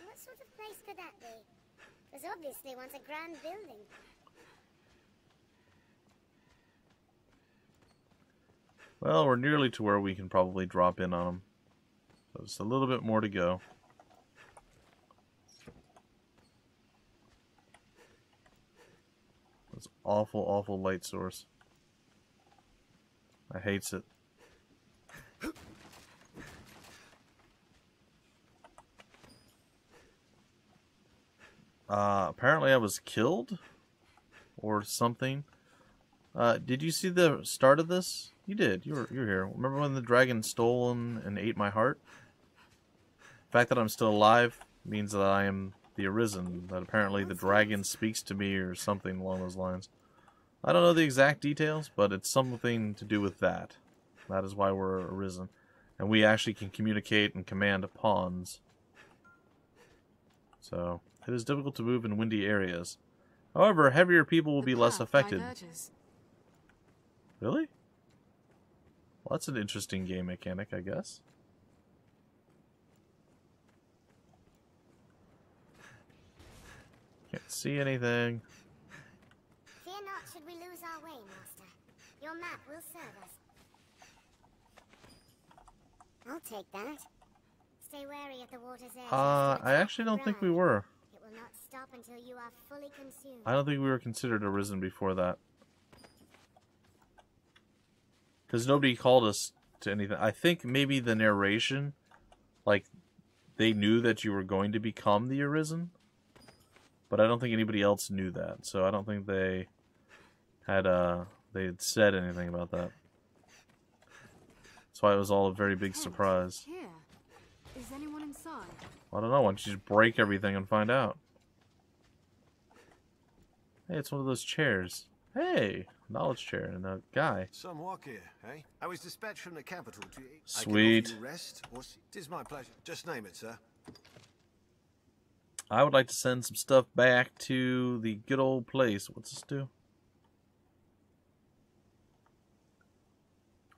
C: What sort of place could that be? There's obviously once a grand building.
A: Well, we're nearly to where we can probably drop in on them. So just a little bit more to go. This awful, awful light source. I hates it. Apparently I was killed or something. Did you see the start of this? You did. You're here. Remember when the dragon stole and ate my heart? The fact that I'm still alive means that I am the Arisen. That apparently the dragon speaks to me or something along those lines. I don't know the exact details, but it's something to do with that. That is why we're Arisen. And we actually can communicate and command pawns. So, it is difficult to move in windy areas. However, heavier people will be less affected. Really? Well, that's an interesting game mechanic, I guess. Can't see anything.
C: Fear not should we lose our way, Master. Your map will serve us. I'll take that. Stay wary at the water's edge.
A: I actually don't think we were.
C: It will not stop until you are fully consumed.
A: I don't think we were considered Arisen before that. Because nobody called us to anything. I think maybe the narration, like, they knew that you were going to become the Arisen. But I don't think anybody else knew that. So I don't think they had said anything about that. That's why it was all a very big surprise.
B: Here. Is anyone inside?
A: I don't know. Why don't you just break everything and find out? Hey, it's one of those chairs. Hey, knowledge chair and a guy.
D: Some walk here, eh? I was dispatched from the capital to...
A: Sweet.
D: I can offer you rest, or... Tis my pleasure. Just name it, sir.
A: I would like to send some stuff back to the good old place. What's this do?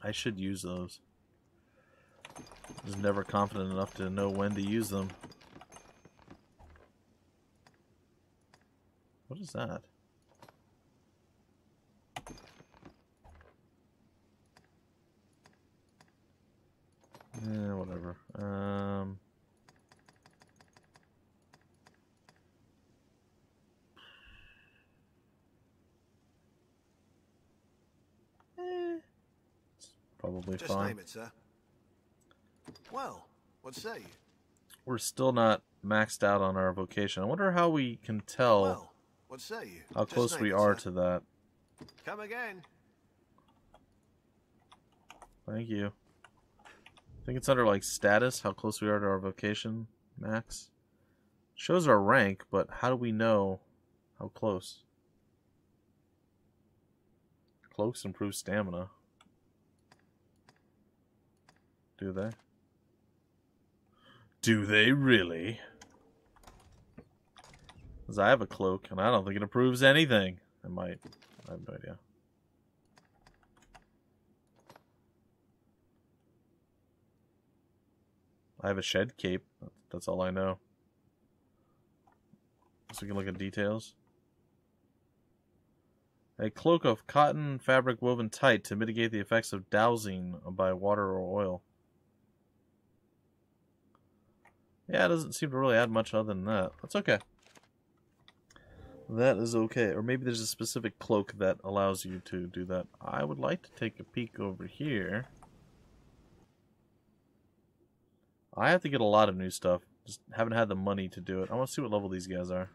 A: I should use those. Just never confident enough to know when to use them. What is that? Whatever. It's probably
D: Just
A: fine.
D: name it, sir. Well, what say you?
A: We're still not maxed out on our vocation. I wonder how we can tell
D: Well, what say you?
A: how
D: Just
A: close
D: name
A: we
D: it,
A: are
D: sir.
A: to that.
D: Come again.
A: Thank you. I think it's under like status, how close we are to our vocation max. Shows our rank, but how do we know how close? Cloaks improve stamina. Do they? Do they really? Because I have a cloak, and I don't think it improves anything. It might. I have no idea. I have a shed cape. That's all I know. So we can look at details. A cloak of cotton fabric woven tight to mitigate the effects of dousing by water or oil. Yeah, it doesn't seem to really add much other than that. That's okay. That is okay. Or maybe there's a specific cloak that allows you to do that. I would like to take a peek over here. I have to get a lot of new stuff. Just haven't had the money to do it. I want to see what level these guys are.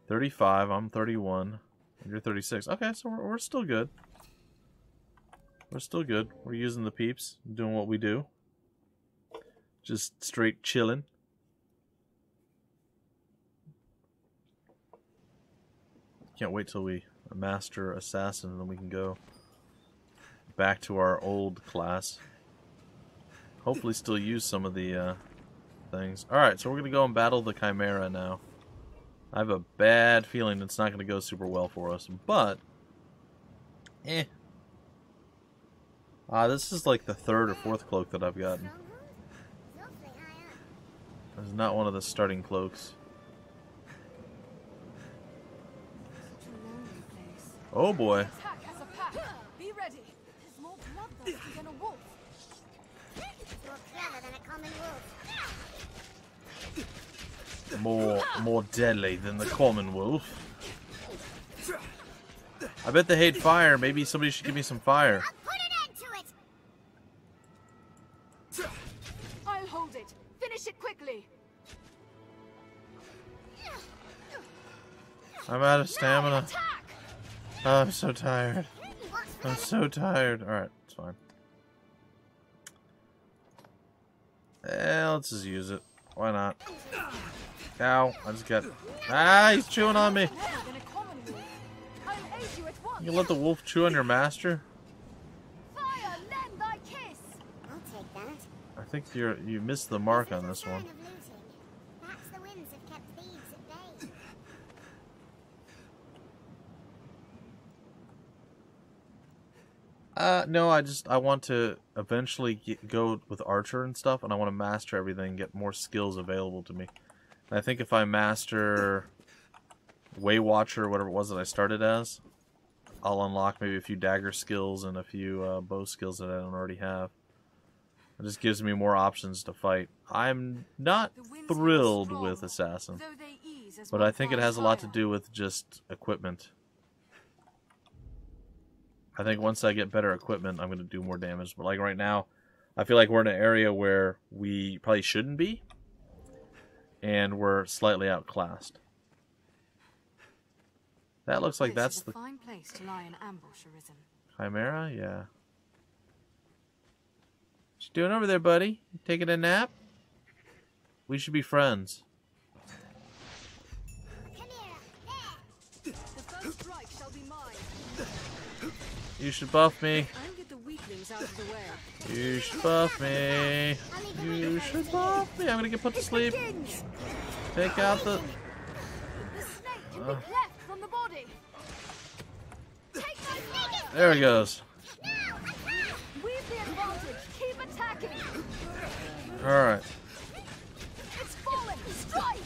A: 35, I'm 31, and you're 36. Okay, so we're still good. We're still good. We're using the peeps, doing what we do. Just straight chilling. can't wait till we master assassin and then we can go back to our old class. Hopefully still use some of the things. Alright, so we're going to go and battle the Chimera now. I have a bad feeling it's not going to go super well for us, but this is like the third or fourth cloak that I've gotten. This is not one of the starting cloaks. Oh boy.
B: Attack as a pack. Be ready. There's more bloodthirsty than a wolf.
C: More clever than a common wolf.
A: More deadly than the common wolf. I bet they hate fire. Maybe somebody should give me some fire.
C: I'll put an end to it!
B: I'll hold it. Finish it quickly.
A: I'm out of stamina.
B: Attack!
A: Oh, I'm so tired. I'm so tired. Alright, it's fine. Let's just use it. Why not? Ow, I just got... Ah, he's chewing on me. You can let the wolf chew on your master?
B: Fire, lend thy kiss.
C: I'll take that.
A: I think you missed the mark on this one.
C: Perhaps the winds have kept thieves at bay.
A: No, I want to eventually go with Archer and stuff, and I want to master everything, get more skills available to me. And I think if I master Waywatcher, whatever it was that I started as, I'll unlock maybe a few dagger skills and a few bow skills that I don't already have. It just gives me more options to fight. I'm not thrilled with Assassin, but I think it has a lot to do with just equipment. I think once I get better equipment, I'm going to do more damage. But like right now, I feel like we're in an area where we probably shouldn't be, and we're slightly outclassed. That looks like that's the
B: fine place to lie in ambush, Arisen.
A: Chimera, yeah. What you doing over there, buddy? You taking a nap? We should be friends.
B: The first strike shall be mine.
A: You should buff me.
B: I'll get the weaklings out of the way.
A: You should buff me. You should buff me. I'm gonna get put to sleep. Take out the...
B: The snake can be cleft from the body. Take my fire.
A: There it goes.
B: We've the advantage. Keep attacking.
A: Alright.
B: It's falling. Strike.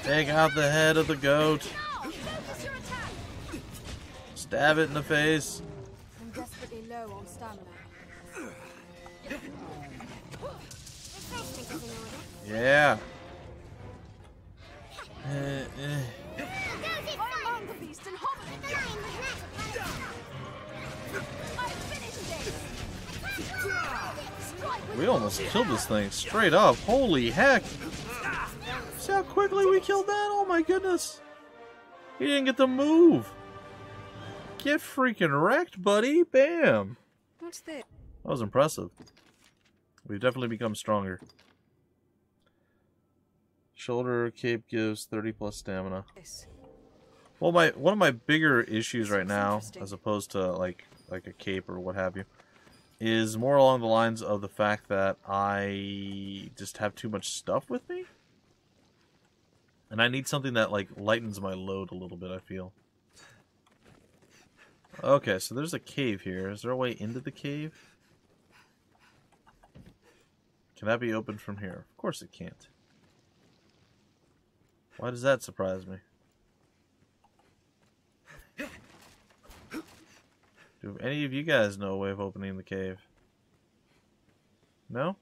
A: Take out the head of the goat.
B: Now, focus your attack.
A: Stab it in the face.
B: I'm desperately low on stamina.
C: Refreshment is in order.
A: Yeah.
B: Among the beast and hover. I finished this. Strike.
A: We almost killed this thing straight up. Holy heck. See how quickly we killed that? Oh my goodness. He didn't get to move. Get freaking wrecked, buddy. Bam.
B: What's this?
A: That was impressive. We've definitely become stronger. Shoulder cape gives 30 plus stamina. Well, one of my bigger issues right now, as opposed to like a cape or what have you, is more along the lines of the fact that I just have too much stuff with me. And I need something that like lightens my load a little bit, I feel. Okay, so there's a cave here. Is there a way into the cave? Can that be opened from here? Of course it can't. Why does that surprise me? Do any of you guys know a way of opening the cave? No?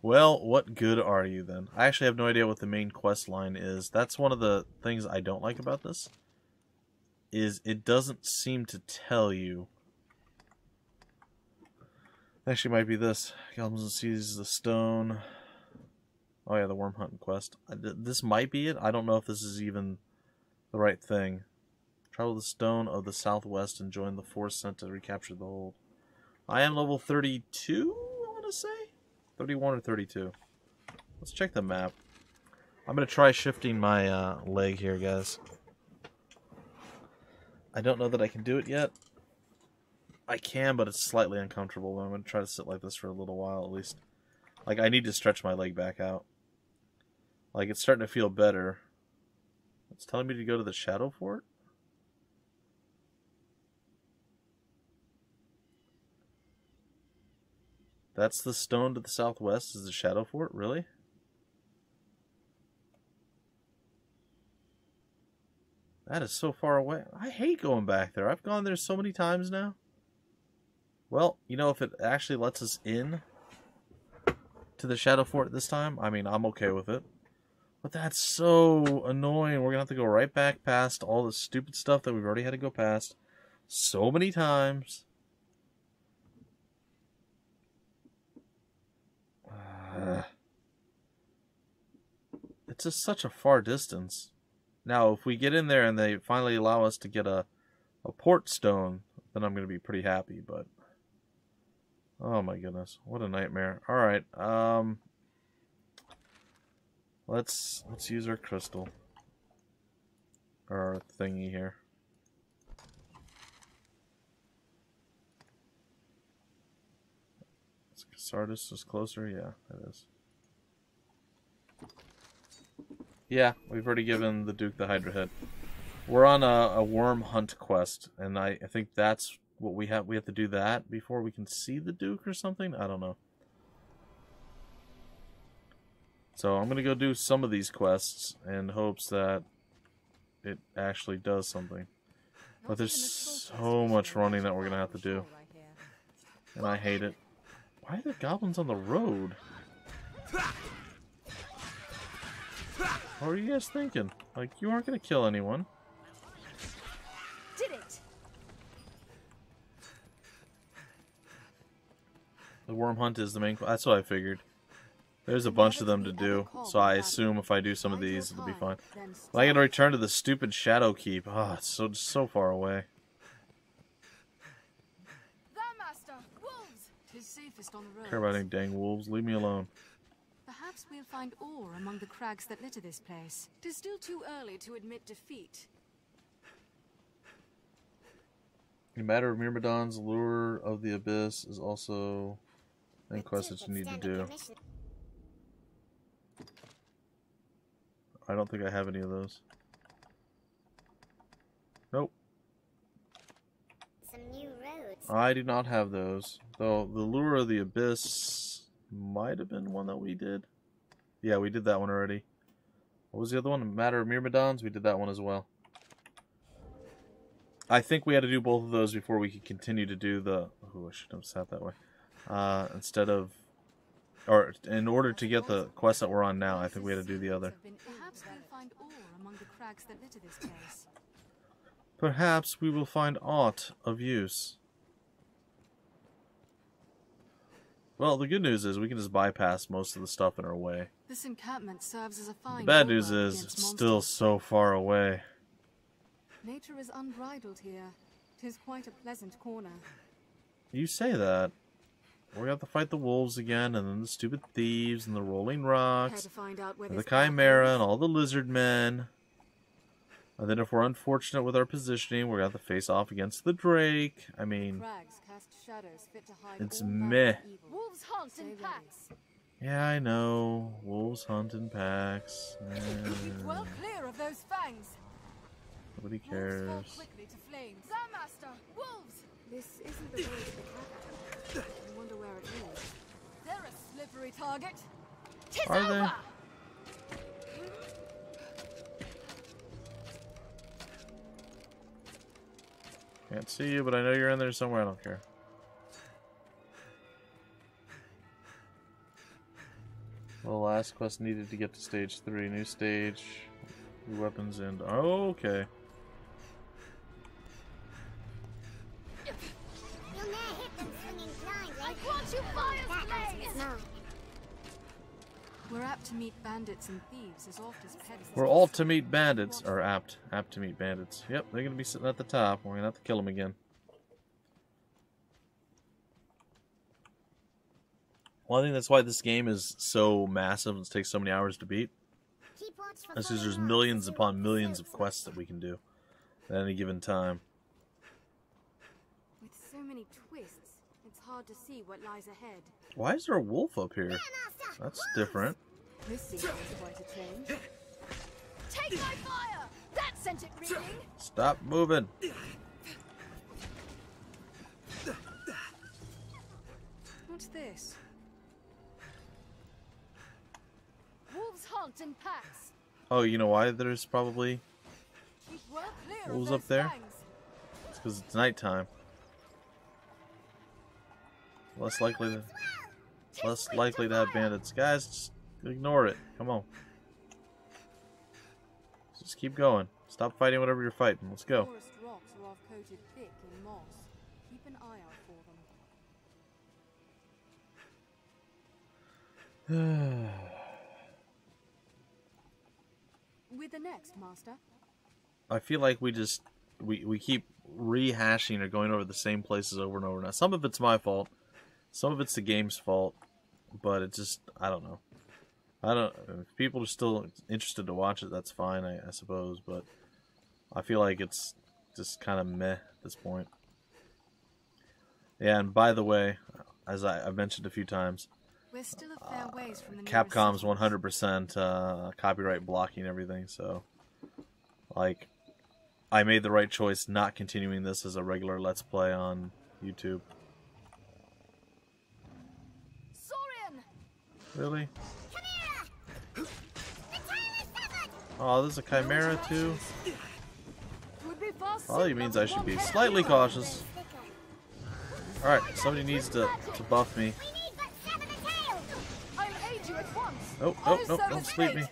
A: Well, what good are you then? I actually have no idea what the main quest line is. That's one of the things I don't like about this. Is it doesn't seem to tell you. Actually, might be this. Comes and sees the stone. Oh yeah, the worm hunting quest. This might be it. I don't know if this is even the right thing. Travel the stone of the southwest and join the force sent to recapture the hold. I am level 32, I want to say? 31 or 32. Let's check the map. I'm going to try shifting my leg here, guys. I don't know that I can do it yet. I can, but it's slightly uncomfortable. I'm going to try to sit like this for a little while at least. Like, I need to stretch my leg back out. Like, it's starting to feel better. It's telling me to go to the Shadow Fort? That's the stone to the southwest is the Shadow Fort? Really? That is so far away. I hate going back there. I've gone there so many times now. Well, you know, if it actually lets us in to the Shadow Fort this time, I mean, I'm okay with it. But that's so annoying. We're going to have to go right back past all the stupid stuff that we've already had to go past so many times. It's just such a far distance. Now, if we get in there and they finally allow us to get a port stone, then I'm going to be pretty happy, but... Oh my goodness, what a nightmare. Alright, let's use our crystal. Or our thingy here. Sardis is closer? Yeah, it is. Yeah, we've already given the Duke the Hydra head. We're on a worm hunt quest, and I think that's what we have. We have to do that before we can see the Duke or something? I don't know. So I'm going to go do some of these quests in hopes that it actually does something. But there's so much running that we're going to have to do. And I hate it. Why are there goblins on the road? What are you guys thinking? Like, you aren't going to kill anyone.
B: Did it!
A: The worm hunt is the main... That's what I figured. There's a bunch of them to do, so I assume if I do some of these, it'll be fine. But I gotta return to the stupid Shadow Keep. Oh, it's so far away. I care about any dang wolves. Leave me alone.
B: Perhaps we'll find ore among the crags that litter this place. It is still too early to admit defeat.
A: The matter of Myrmidon's Lure of the Abyss is also a quest that you need to do. I don't think I have any of those. Nope.
C: Some new roads.
A: I do not have those. Though the Lure of the Abyss might have been one that we did. Yeah, we did that one already. What was the other one? The Matter of Myrmidons? We did that one as well. I think we had to do both of those before we could continue to do the... Oh, I should have sat that way. Instead of... Or, in order to get the quest that we're on now, I think we had to do the other.
B: Perhaps we'll find ore among the crags that litter this place.
A: Perhaps we will find aught of use. Well, the good news is we can just bypass most of the stuff in our way.
B: This encampment serves as a fine...
A: The bad news
B: bulwark
A: is
B: against
A: it's
B: monsters.
A: still so far away.
B: Nature is unbridled here. 'Tis quite a pleasant corner.
A: You say that. We have to fight the wolves again, and then the stupid thieves, and the rolling rocks,
B: To find out where
A: and the
B: this path
A: chimera,
B: leads.
A: and all the lizard men. And then if we're unfortunate with our positioning, we're going to have to face off against the drake. I mean,
B: Crags cast shadows fit to hide
A: it's
B: all
A: meh.
B: manner of evil. Wolves hunt in packs.
A: Yeah, I know. Wolves hunt in packs.
B: Keep well clear of those fangs.
A: Nobody
B: Wolves fall
A: cares.
B: quickly to flames. Master, wolves! This isn't the way to the capital. I wonder where it is. They're a slippery target. Tis
A: Are they?
B: over!
A: Can't see you, but I know you're in there somewhere. I don't care. Well, last quest needed to get to stage 3. New stage. New weapons and... Oh, okay.
C: You'll never hit them swinging blindly.
B: I want you fire
C: That answer is no.
B: We're apt to meet bandits and thieves as oft as peasants.
A: We're all to meet bandits, or apt to meet bandits. Yep, they're gonna be sitting at the top. We're gonna have to kill them again. Well, I think that's why this game is so massive and it takes so many hours to beat.
C: Keep watch for
A: That's because there's
C: fallen
A: millions
C: rocks.
A: upon millions of quests that we can do at any given time.
B: With so many twists, it's hard to see what lies ahead.
A: Why is there a wolf up here?
C: Master,
A: That's different.
B: This seems quite a change. Take my fire! That sent it reeling!
A: Stop moving.
B: What's this? Wolves hunt in packs.
A: Oh, you know why there's probably...
B: Keep well clear
A: Wolves
B: of
A: up
B: those
A: there?
B: fangs.
A: It's because it's nighttime. Less likely to have bandits. Guys, just ignore it. Come on. Just keep going. Stop fighting whatever you're fighting. Let's go.
B: Forest rocks are off-coated thick in moss. Keep an eye out for them. With the next, Master.
A: I feel like we keep rehashing or going over the same places over and over. Now, some of it's my fault. Some of it's the game's fault. But it just, I don't know. If people are still interested to watch it, that's fine, I suppose. But I feel like it's just kind of meh at this point. Yeah, and by the way, as I've mentioned a few times,
B: We're still a fair ways from the
A: Capcom's
B: nearest
A: 100% copyright blocking everything, so like I made the right choice not continuing this as a regular Let's Play on YouTube.
B: Saurian!
A: Really?
C: Chimera! The tail is severed!
A: Oh, there's a Chimera too?
B: Would be far
A: Probably
B: simpler
A: means
B: with
A: I should be
B: one head
A: slightly
B: here.
A: cautious.
C: Thicker.
A: Alright, somebody needs to buff me.
C: We need but sever the tail!
B: I'll aid you at once.
A: Oh,
B: I'll
A: oh, no,
B: serve
A: don't
B: as
A: sleep
B: bait.
A: me.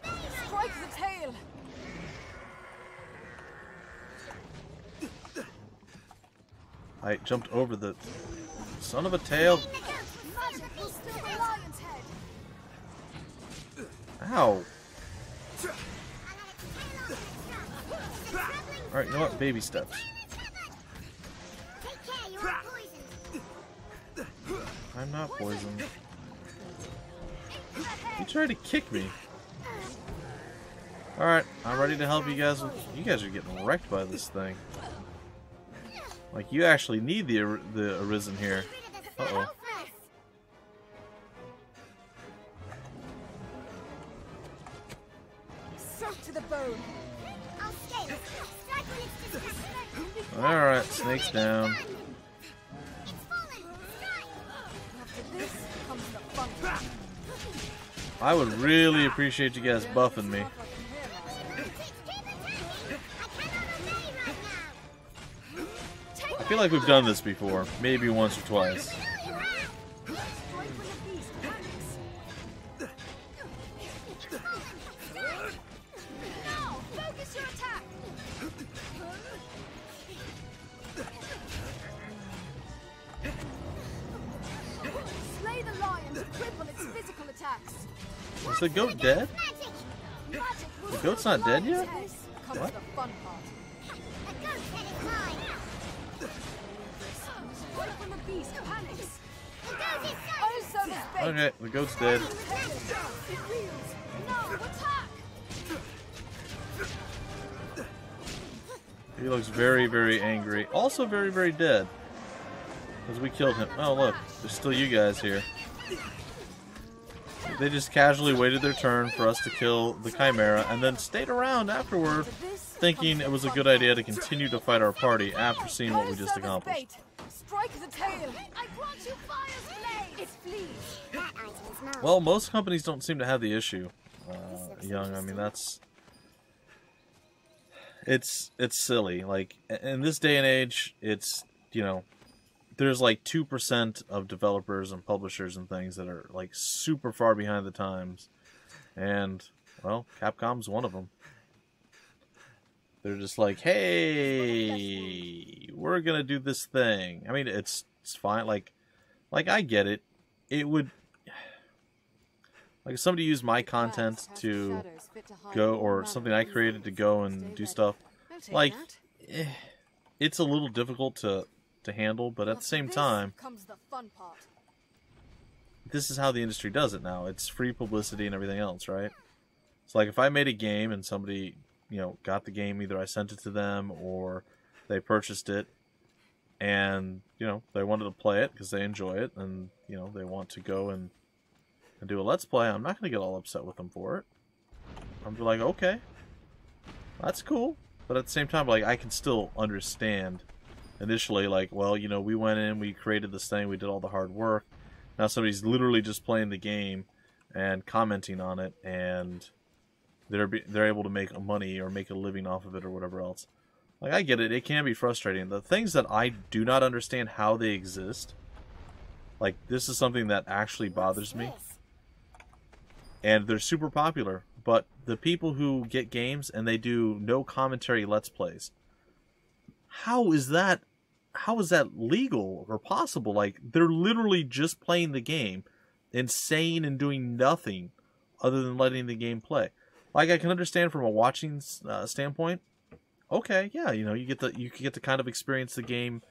B: Strike the tail.
A: I jumped over the son of a tail.
B: Magic will still the lion's head.
A: Ow. Alright, you know what? Baby steps.
C: Take care, you are poisoned!
A: I'm not poisoned. You tried to kick me. Alright, I'm ready to help you guys. You guys are getting wrecked by this thing. Like, you actually need the Arisen here. Uh-oh.
B: Soaked to the bone.
C: I'll scale it. Strike when it's disgusting.
A: Alright, snake's down.
C: It's fallen! Strike!
B: After this comes the fun.
A: I would really appreciate you guys buffing me. I feel like we've done this before. Maybe once or twice.
B: Now, focus your attack. Slay the lion to cripple its physical attacks.
A: Is the goat dead?
B: Magic will
A: The goat's
B: still
A: not dead
B: lion's
A: yet?
B: head. Comes
A: What?
B: the fun part.
C: The goat's head is mine!
B: Strike when the beast panics.
C: The goat is
B: I'll serve as bait.
A: Okay, the goat's dead.
B: It reels. Now, attack.
A: He looks very, very angry. Also very, very dead. Because we killed him. Oh, look. There's still you guys here. They just casually waited their turn for us to kill the Chimera and then stayed around afterward thinking it was a good idea to continue to fight our party after seeing what we just accomplished.
B: Strike the tail. I grant you fire's blade. It flees.
C: That item is mine.
A: Well, most companies don't seem to have the issue, Young. I mean, it's silly. Like, in this day and age, it's, you know, there's like 2% of developers and publishers and things that are like super far behind the times. And, well, Capcom's one of them. They're just like, hey, we're going to do this thing. I mean, it's fine. Like I get it. It would, like if somebody used my content to go, or something I created to go and do stuff, like, it's a little difficult to handle, but at the same time,
B: comes the fun part.
A: this is how the industry does it now. It's free publicity and everything else, right? So like if I made a game and somebody, you know, got the game, either I sent it to them or they purchased it, and you know they wanted to play it because they enjoy it, and you know they want to go and do a let's play, I'm not going to get all upset with them for it. I'm like, okay, that's cool. But at the same time, like, I can still understand initially, like, well, you know, we went in, we created this thing, we did all the hard work. Now somebody's literally just playing the game and commenting on it, and they're able to make money or make a living off of it or whatever else. Like, I get it. It can be frustrating. The things that I do not understand how they exist, like, this is something that actually bothers me. And they're super popular. But the people who get games and they do no commentary let's plays, how is that legal or possible? Like, they're literally just playing the game and saying and doing nothing other than letting the game play. Like, I can understand from a watching standpoint. Okay, yeah, you know, you get to kind of experience the game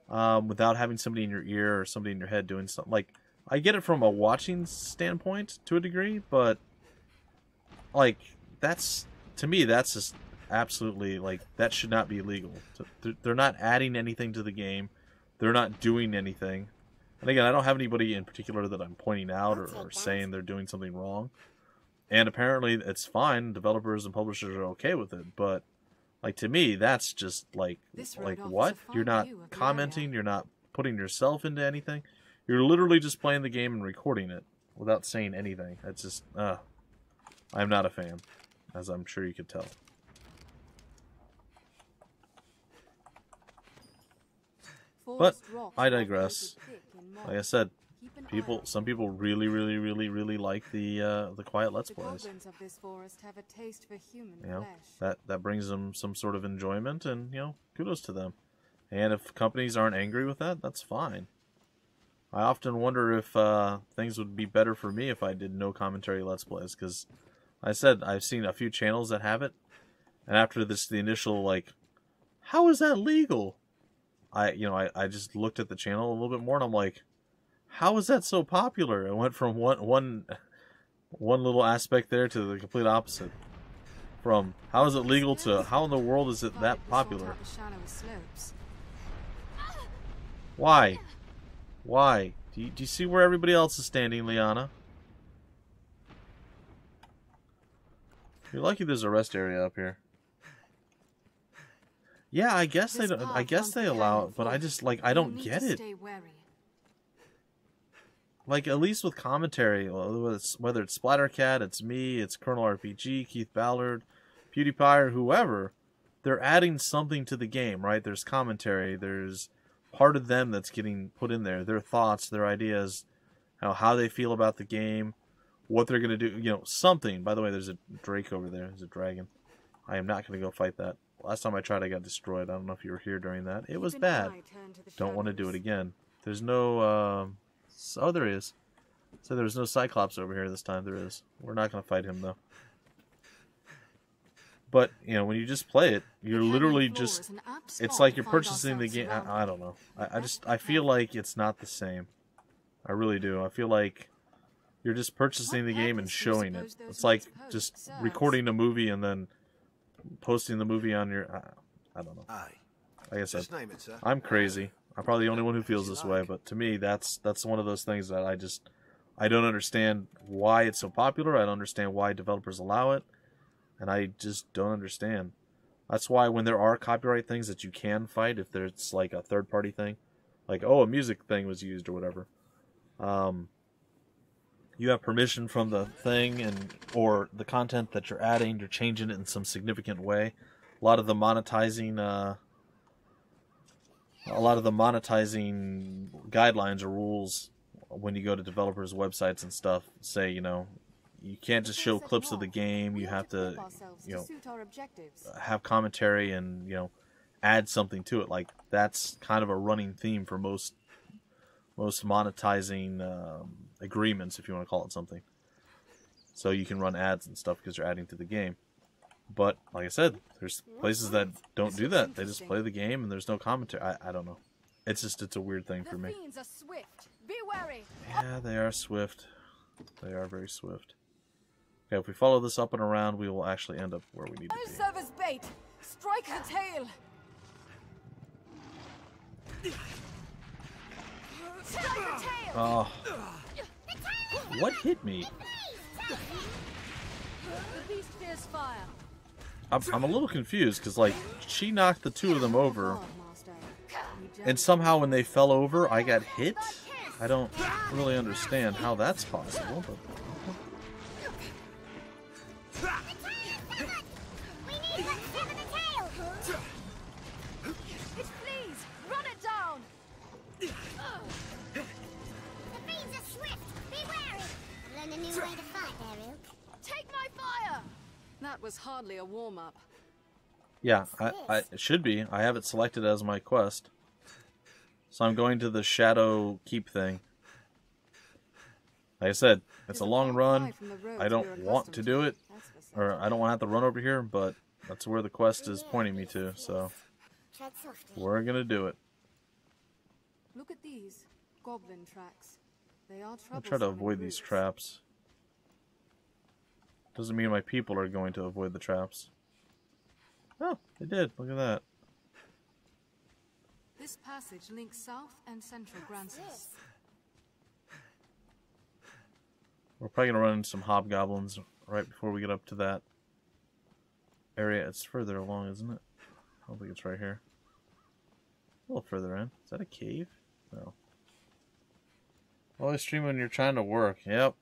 A: without having somebody in your ear or somebody in your head doing something. Like, I get it from a watching standpoint to a degree, but like, that's, to me, that's just absolutely, like, that should not be legal. They're not adding anything to the game. They're not doing anything. And again, I don't have anybody in particular that I'm pointing out or saying they're doing something wrong. And apparently it's fine. Developers and publishers are okay with it, but like, to me, that's just like what? You're not commenting, you're not putting yourself into anything. You're literally just playing the game and recording it without saying anything. It's just, I'm not a fan, as I'm sure you could tell. But I digress. Like I said, some people really like the quiet let's plays. You know, that brings them some sort of enjoyment, and you know, kudos to them. And if companies aren't angry with that, that's fine. I often wonder if things would be better for me if I did no commentary let's plays, because I said I've seen a few channels that have it, and after the initial like, how is that legal? I just looked at the channel a little bit more, and I'm like, how is that so popular? It went from one little aspect there to the complete opposite. From how is it legal to how in the world is it that popular? Why? Why? Do you see where everybody else is standing, Liana? You're lucky there's a rest area up here. Yeah, I guess they don't. I guess they allow it, but I just like I don't get it. Like, at least with commentary, whether it's Splattercat, it's me, it's Colonel RPG, Keith Ballard, PewDiePie, or whoever, they're adding something to the game, right? There's commentary, there's part of them that's getting put in there, their thoughts, their ideas, how they feel about the game, what they're going to do, you know, something. By the way, there's a Drake over there, there's a dragon. I am not going to go fight that. Last time I tried, I got destroyed. I don't know if you were here during that. It was bad. Don't want to do it again. There's no, oh, there is. So there's no Cyclops over here this time. There is. We're not going to fight him, though. But, you know, when you just play it, you're literally just... It's like you're purchasing the game. I don't know. I feel like it's not the same. I really do. I feel like you're just purchasing the game and showing it. It's like just recording a movie and then posting the movie on your... I don't know. Like I said, I'm crazy. I'm probably the only one who feels this way, but to me, that's one of those things that I don't understand why it's so popular. I don't understand why developers allow it, and I just don't understand. That's why when there are copyright things that you can fight, if there's like a third-party thing, like, oh, a music thing was used or whatever, you have permission from the thing or the content that you're adding, you're changing it in some significant way. A lot of the monetizing guidelines or rules when you go to developers' websites and stuff say, you know, you can't just show clips of the game. You have to, you know, have commentary and, you know, add something to it. Like, that's kind of a running theme for most monetizing agreements, if you want to call it something. So you can run ads and stuff because you're adding to the game. But, like I said, there's places that don't do that. They just play the game and there's no commentary. I don't know. It's a weird thing for me.
B: Be wary.
A: Yeah, they are swift. They are very swift. Okay, if we follow this up and around, we will actually end up where we need to
B: I'll
A: be.
B: serve as bait. Strike the tail. Strike the tail.
A: Oh. What hit me?
B: The beast fears fire.
A: I'm a little confused, because, like, she knocked the two of them over,
B: Hard, Master. You
A: and somehow when they fell over, I got hit? I don't really understand how that's possible, but...
C: We need to sever the tail!
B: It flees. Run it down.
C: The fiends are swift! Be wary! I've learned a new way to fight there, Ilk.
B: Take my fire. That was hardly a warm-up.
A: Yeah, it should be. I have it selected as my quest. So I'm going to the Shadow Keep thing. Like I said, it's a long run. I don't want to do it, or I don't want to have to run over here, but that's where the quest is pointing me to, so
C: Tread softly.
A: we're going to do it.
B: Look at these goblin tracks. They are
A: I'll
B: troublesome.
A: try to
B: in
A: avoid these
B: groups.
A: traps. Doesn't mean my people are going to avoid the traps. Oh, they did. Look at that.
B: This passage links south and central Grancis.
A: We're probably going to run into some hobgoblins right before we get up to that area. It's further along, isn't it? I don't think it's right here. A little further in. Is that a cave? No. Always stream when you're trying to work. Yep.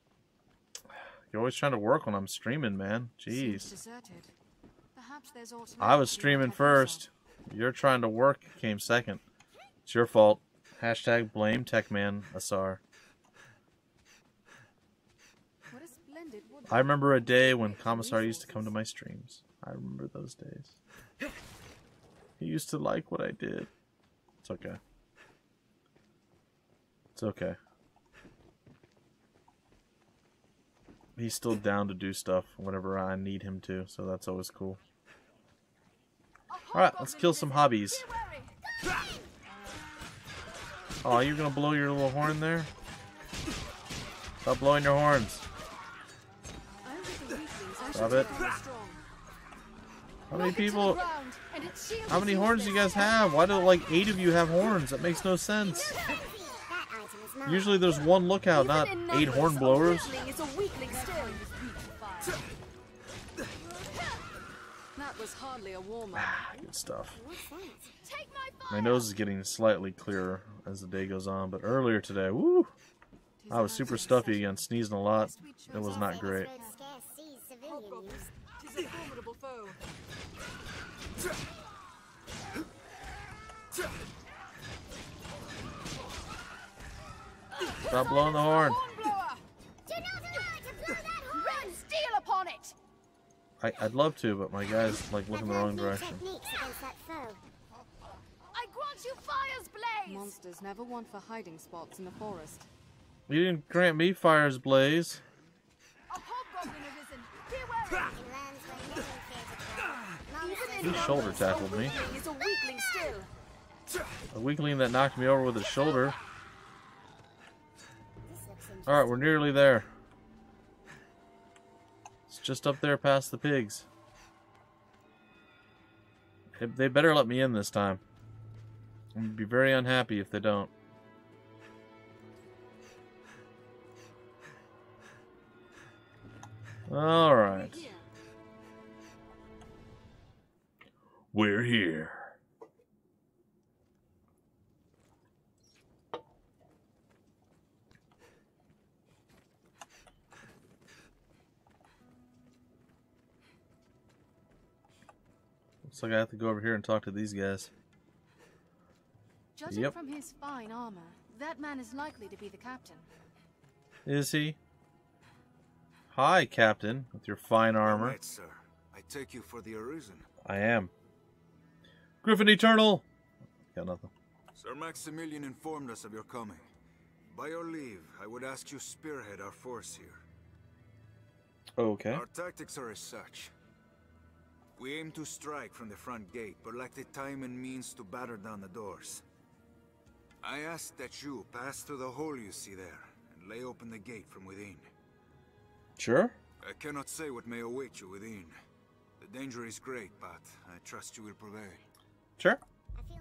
A: You're always trying to work when I'm streaming, man.
B: Seems
A: Jeez.
B: deserted. Perhaps there's
A: I was streaming first. You're trying to work came second. It's your fault. Hashtag blame Techman Asar.
B: What a splendid wood.
A: I remember a day when Commissar used to come to my streams. I remember those days. He used to like what I did. It's okay. It's okay. He's still down to do stuff whenever I need him to, so that's always cool. Alright, let's kill some hobbies. Oh, you're gonna blow your little horn there? Stop blowing your horns. Stop it. How many people... How many horns do you guys have? Why do like 8 of you have horns? That makes no sense.
C: That item is mine.
A: Usually there's one lookout, not 8 horn blowers.
B: That was hardly a warm-up.
A: Good stuff.
C: What's that?
B: Take my
A: My nose is getting slightly clearer as the day goes on, but earlier today, woo! I was super stuffy again, sneezing a lot. It was not great.
C: Road scarce sees civilian use.
B: Tis a formidable foe.
A: Stop blowing the horn.
B: Hornblower!
C: Do not allow it to blow that horn!
B: Red steel upon it!
A: I'd love to, but my guy's like looking the wrong direction.
C: Techniques against that foe.
B: I grant you fire's blaze! Monsters never want for hiding spots in the forest.
A: You didn't grant me fire's blaze.
B: A hobgoblin arisen! Be wary!
C: In lands where no one fears a foe. Monsters
A: He shoulder tackled me.
B: He's a weakling still!
A: A weakling that knocked me over with his shoulder.
C: This looks interesting.
A: Alright, we're nearly there. It's just up there past the pigs. They better let me in this time. I'm gonna be very unhappy if they don't. Alright. We're here. Looks like I have to go over here and talk to these guys.
B: Judging
A: Yep.
B: from his fine armor, that man is likely to be the captain.
A: Is he? Hi, Captain, with your fine armor.
D: Right, sir. I take you for the Arisen.
A: I am. Griffin Eternal! Got nothing.
D: Sir Maximilian informed us of your coming. By your leave, I would ask you spearhead our force here.
A: Okay.
D: Our tactics are as such. We aim to strike from the front gate, but lack the time and means to batter down the doors. I ask that you pass through the hole you see there, and lay open the gate from within.
A: Sure.
D: I cannot say what may await you within. The danger is great, but I trust you will prevail.
A: Sure.
C: I feel...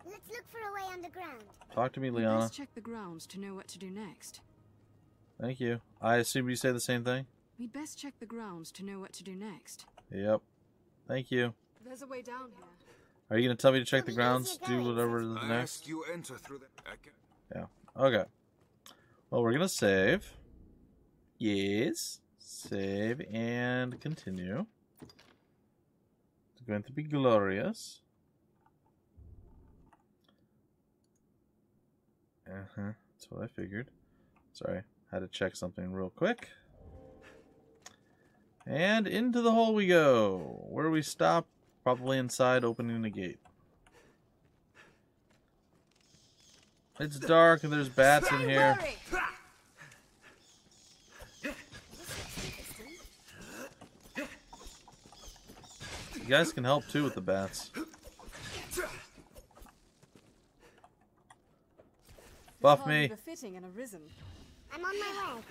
C: Let's look for a way underground.
A: Talk to me,
B: We'd
A: Liana.
B: best check the grounds to know what to do next.
A: Thank you. I assume you say the same thing?
B: We'd best check the grounds to know what to do next.
A: Yep. Thank you.
B: There's a way down here.
A: Are you going to tell me to check the grounds? Do whatever the
D: I
A: next?
D: ask you enter through the...
A: Yeah. Okay. Well, we're going to save. Yes. Save and continue. It's going to be glorious. That's what I figured. Sorry. Had to check something real quick. And into the hole we go. Where do we stop? Probably inside, opening the gate. It's dark and there's bats in here. You guys can help too with the bats. Buff me.
B: Befitting an Arisen.
C: I'm on my way.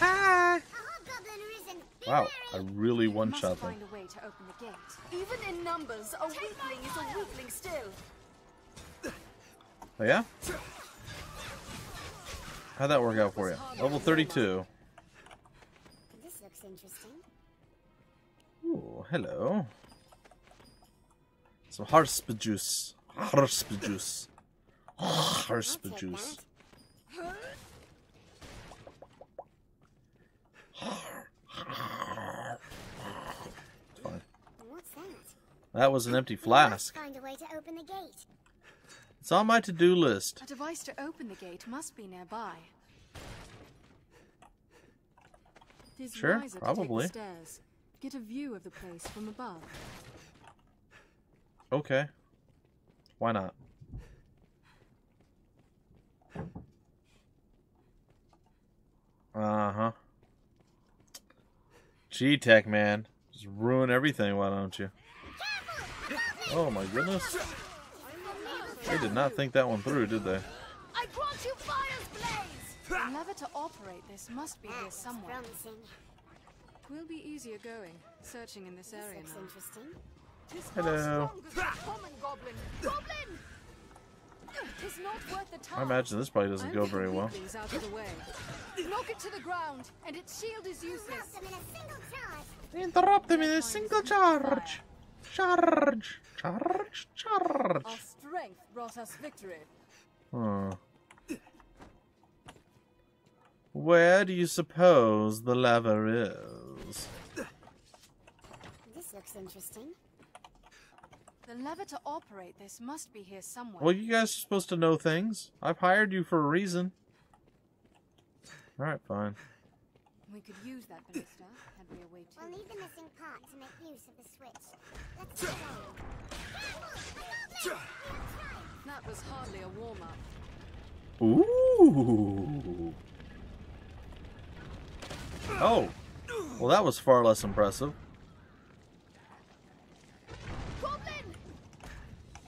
A: Ah.
C: A hobgoblin arisen. Be
A: Wow, I
C: wary.
A: really
B: Must
A: one-shot them.
B: find a way to open the gate. Even in numbers, a weakling is a weakling still.
A: Oh yeah? How'd that work out for you? Level 32.
C: This looks interesting.
A: Ooh, hello. Some harsp juice. Harsp juice. Harsp
C: I'll take
A: juice.
C: that.
A: It's fine.
C: What's that?
A: That was an empty
C: We must
A: flask.
C: find a way to open the gate.
A: It's on my to-do list.
B: A device to open the gate must be nearby. It is
A: Sure,
B: wiser
A: probably.
B: to take the stairs. Get a view of the place from above.
A: Okay. Why not? Uh-huh. G-Tech, man. Just ruin everything, why don't you? Oh my goodness. They did not think that one through, did they?
B: I grant you fire's blaze! The lever to operate this must be here
C: That's
B: somewhere.
C: promising.
B: Will be easier going, searching in this
C: This
B: area
C: looks
B: now.
C: interesting.
B: Tis
A: Hello.
B: common goblin. Goblin! Tis not worth the time.
A: I imagine this probably doesn't
B: I'll
A: go
B: get
A: very
B: the
A: well.
B: weaklings out of the way. Knock it to the ground, and its shield is useless.
C: Wrap them in a single charge.
A: Interrupt him in a single charge. Charge. Charge. Charge.
B: Our strength brought us victory.
A: Huh. Where do you suppose the lever is?
C: This looks interesting.
B: The lever to operate this must be here somewhere.
A: Well, you guys are supposed to know things. I've hired you for a reason. Alright, fine.
B: We could use that ballista had we a way
C: We'll
B: to.
C: need the missing part to make use of the switch. Let's get going.
B: That was hardly a warm-up.
A: Ooh. Oh. Well, that was far less impressive.
B: Goblin!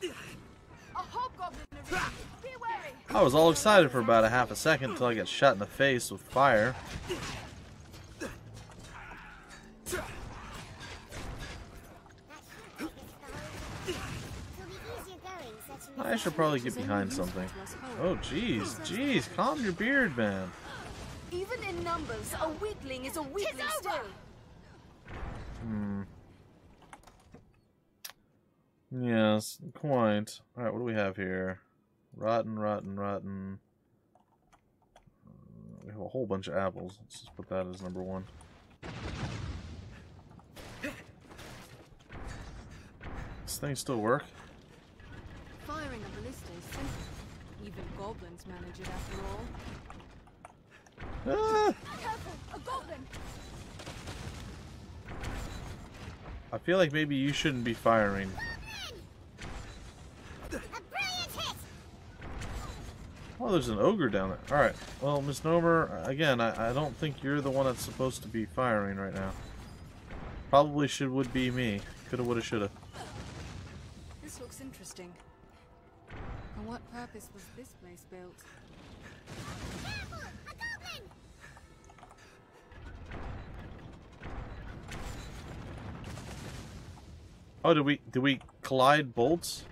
B: A hobgoblin! Be wary!
A: I was all excited for about a half a second until I got shot in the face with fire. I should probably get behind something. Oh, jeez. Jeez, calm your beard, man.
B: Even in numbers, a weakling is a weakling still.
A: Yes, quite. Alright, what do we have here? Rotten, rotten, rotten. We have a whole bunch of apples. Let's just put that as number one. Does thing still work?
B: Firing a ballista is simple. Even goblins manage it after all.
A: Ah!
B: Careful! A goblin!
A: I feel like maybe you shouldn't be firing.
C: A brilliant hit!
A: Oh, there's an ogre down there. Alright. Well, Misnomer, again, I don't think you're the one that's supposed to be firing right now. Probably would be me. Coulda, woulda, shoulda.
B: This looks interesting. For what purpose was this place built?
C: Careful! A goblin!
A: Oh, did we collide bolts?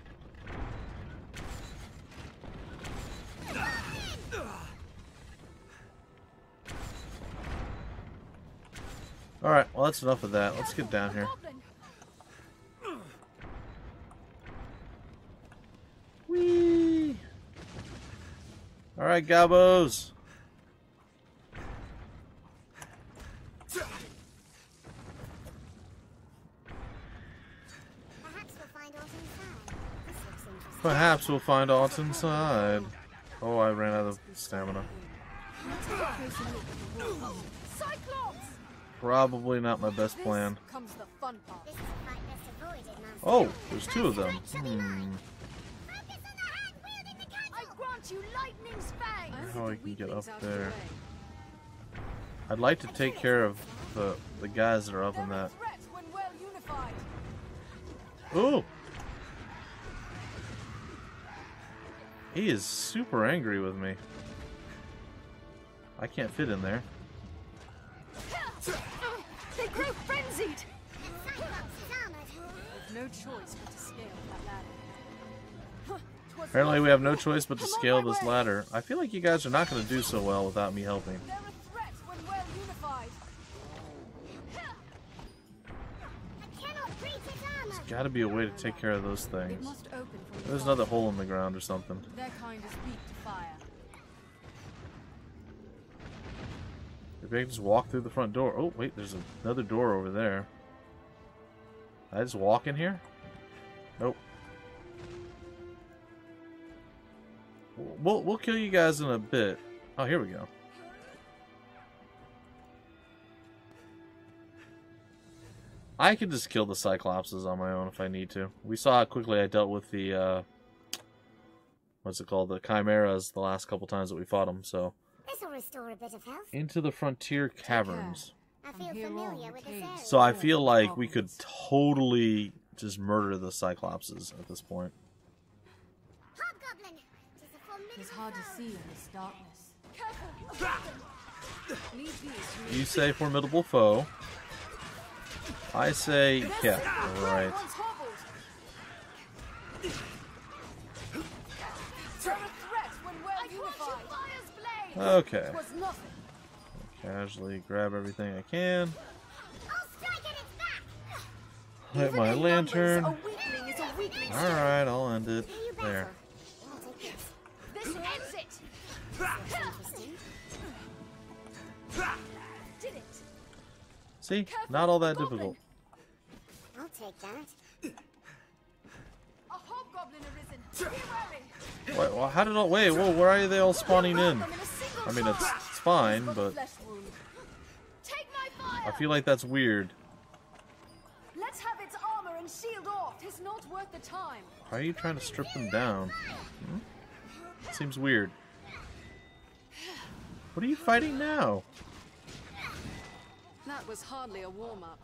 A: All right, well that's enough of that. Let's get down here. Whee! All right, Gabos.
C: Perhaps we'll find what's inside.
A: Perhaps we'll find what's inside.
C: This looks interesting.
A: Oh, I ran out of stamina.
B: Cyclops!
A: Probably not my best plan.
B: This comes the fun part.
C: This is a fight best avoided, Master.
A: Oh, there's two of them.
C: Focus on the hand wielding the
B: I
C: candle.
B: grant you lightning's fang!
A: How I can get up there. I'd like to take care of the guys that are up in that.
B: Threat when well unified.
A: Ooh! He is super angry with me. I can't fit in there.
B: They grow frenzied!
C: Cyclops is armored.
B: With no choice but to scale that ladder.
A: Apparently we have no choice but to scale this ladder. I feel like you guys are not going to do so well without me helping.
B: They're a threat when well unified.
C: I cannot breach its armor.
A: Got to be a way to take care of those
B: It
A: things.
B: must open from the
A: There's
B: front.
A: another hole in the ground or something.
B: Their kind is weak to fire.
A: Maybe I can just walk through the front door. Oh, wait, there's another door over there. I just walk in here? Nope. We'll kill you guys in a bit. Oh, here we go. I can just kill the Cyclopses on my own if I need to. We saw how quickly I dealt with the, what's it called? The Chimeras the last couple times that we fought them, so.
C: This'll restore a bit of health.
A: Into the Frontier Caverns.
C: I
B: From
C: feel
B: here
C: familiar
B: on,
C: with
B: the
C: this
B: cave.
C: area.
A: So I feel like we could totally just murder the Cyclopses at this point.
C: Hobgoblin! Tis a formidable
B: It's hard to
C: foe.
B: see in this darkness. Careful! Leave these to me.
A: You say formidable foe. I say, yeah, right.
B: Once hobbled. They're a threat when well unified.
A: Okay.
B: Was nothing.
A: Casually grab everything I can.
C: I'll strike at its back!
A: Light my lantern.
B: A weakling is a weakling.
A: Alright, I'll end it.
C: Here you
A: There.
C: battle. I'll take this.
B: This ends it.
C: Interesting.
B: Did it.
A: See? Not all that difficult.
C: I'll take that.
B: A hobgoblin arisen. Be wary.
A: Wait, well, how did all... Wait, whoa, where are they all spawning in?
B: Them in a single
A: I mean, it's
B: shot.
A: fine,
B: But a
A: but
B: flesh wound. Take my
A: I
B: fire.
A: feel like that's weird.
B: Let's have its armor and shield off. 'Tis not worth the time.
A: Why are you trying to strip them down? Hmm? Seems weird. What are you fighting now?
B: That was hardly a warm-up.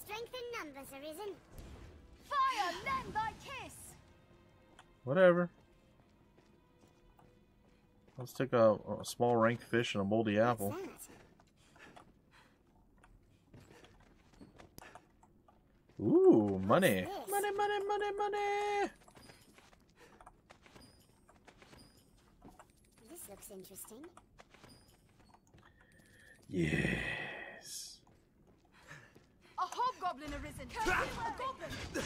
C: Strength in numbers, Arisen.
B: Fire, lend thy kiss.
A: Whatever. Let's take a small ranked fish and a moldy apple.
C: What's that?
A: Ooh, money.
C: This.
A: Money, money, money, money.
C: This looks interesting.
A: Yes.
B: A hobgoblin arisen. A goblin.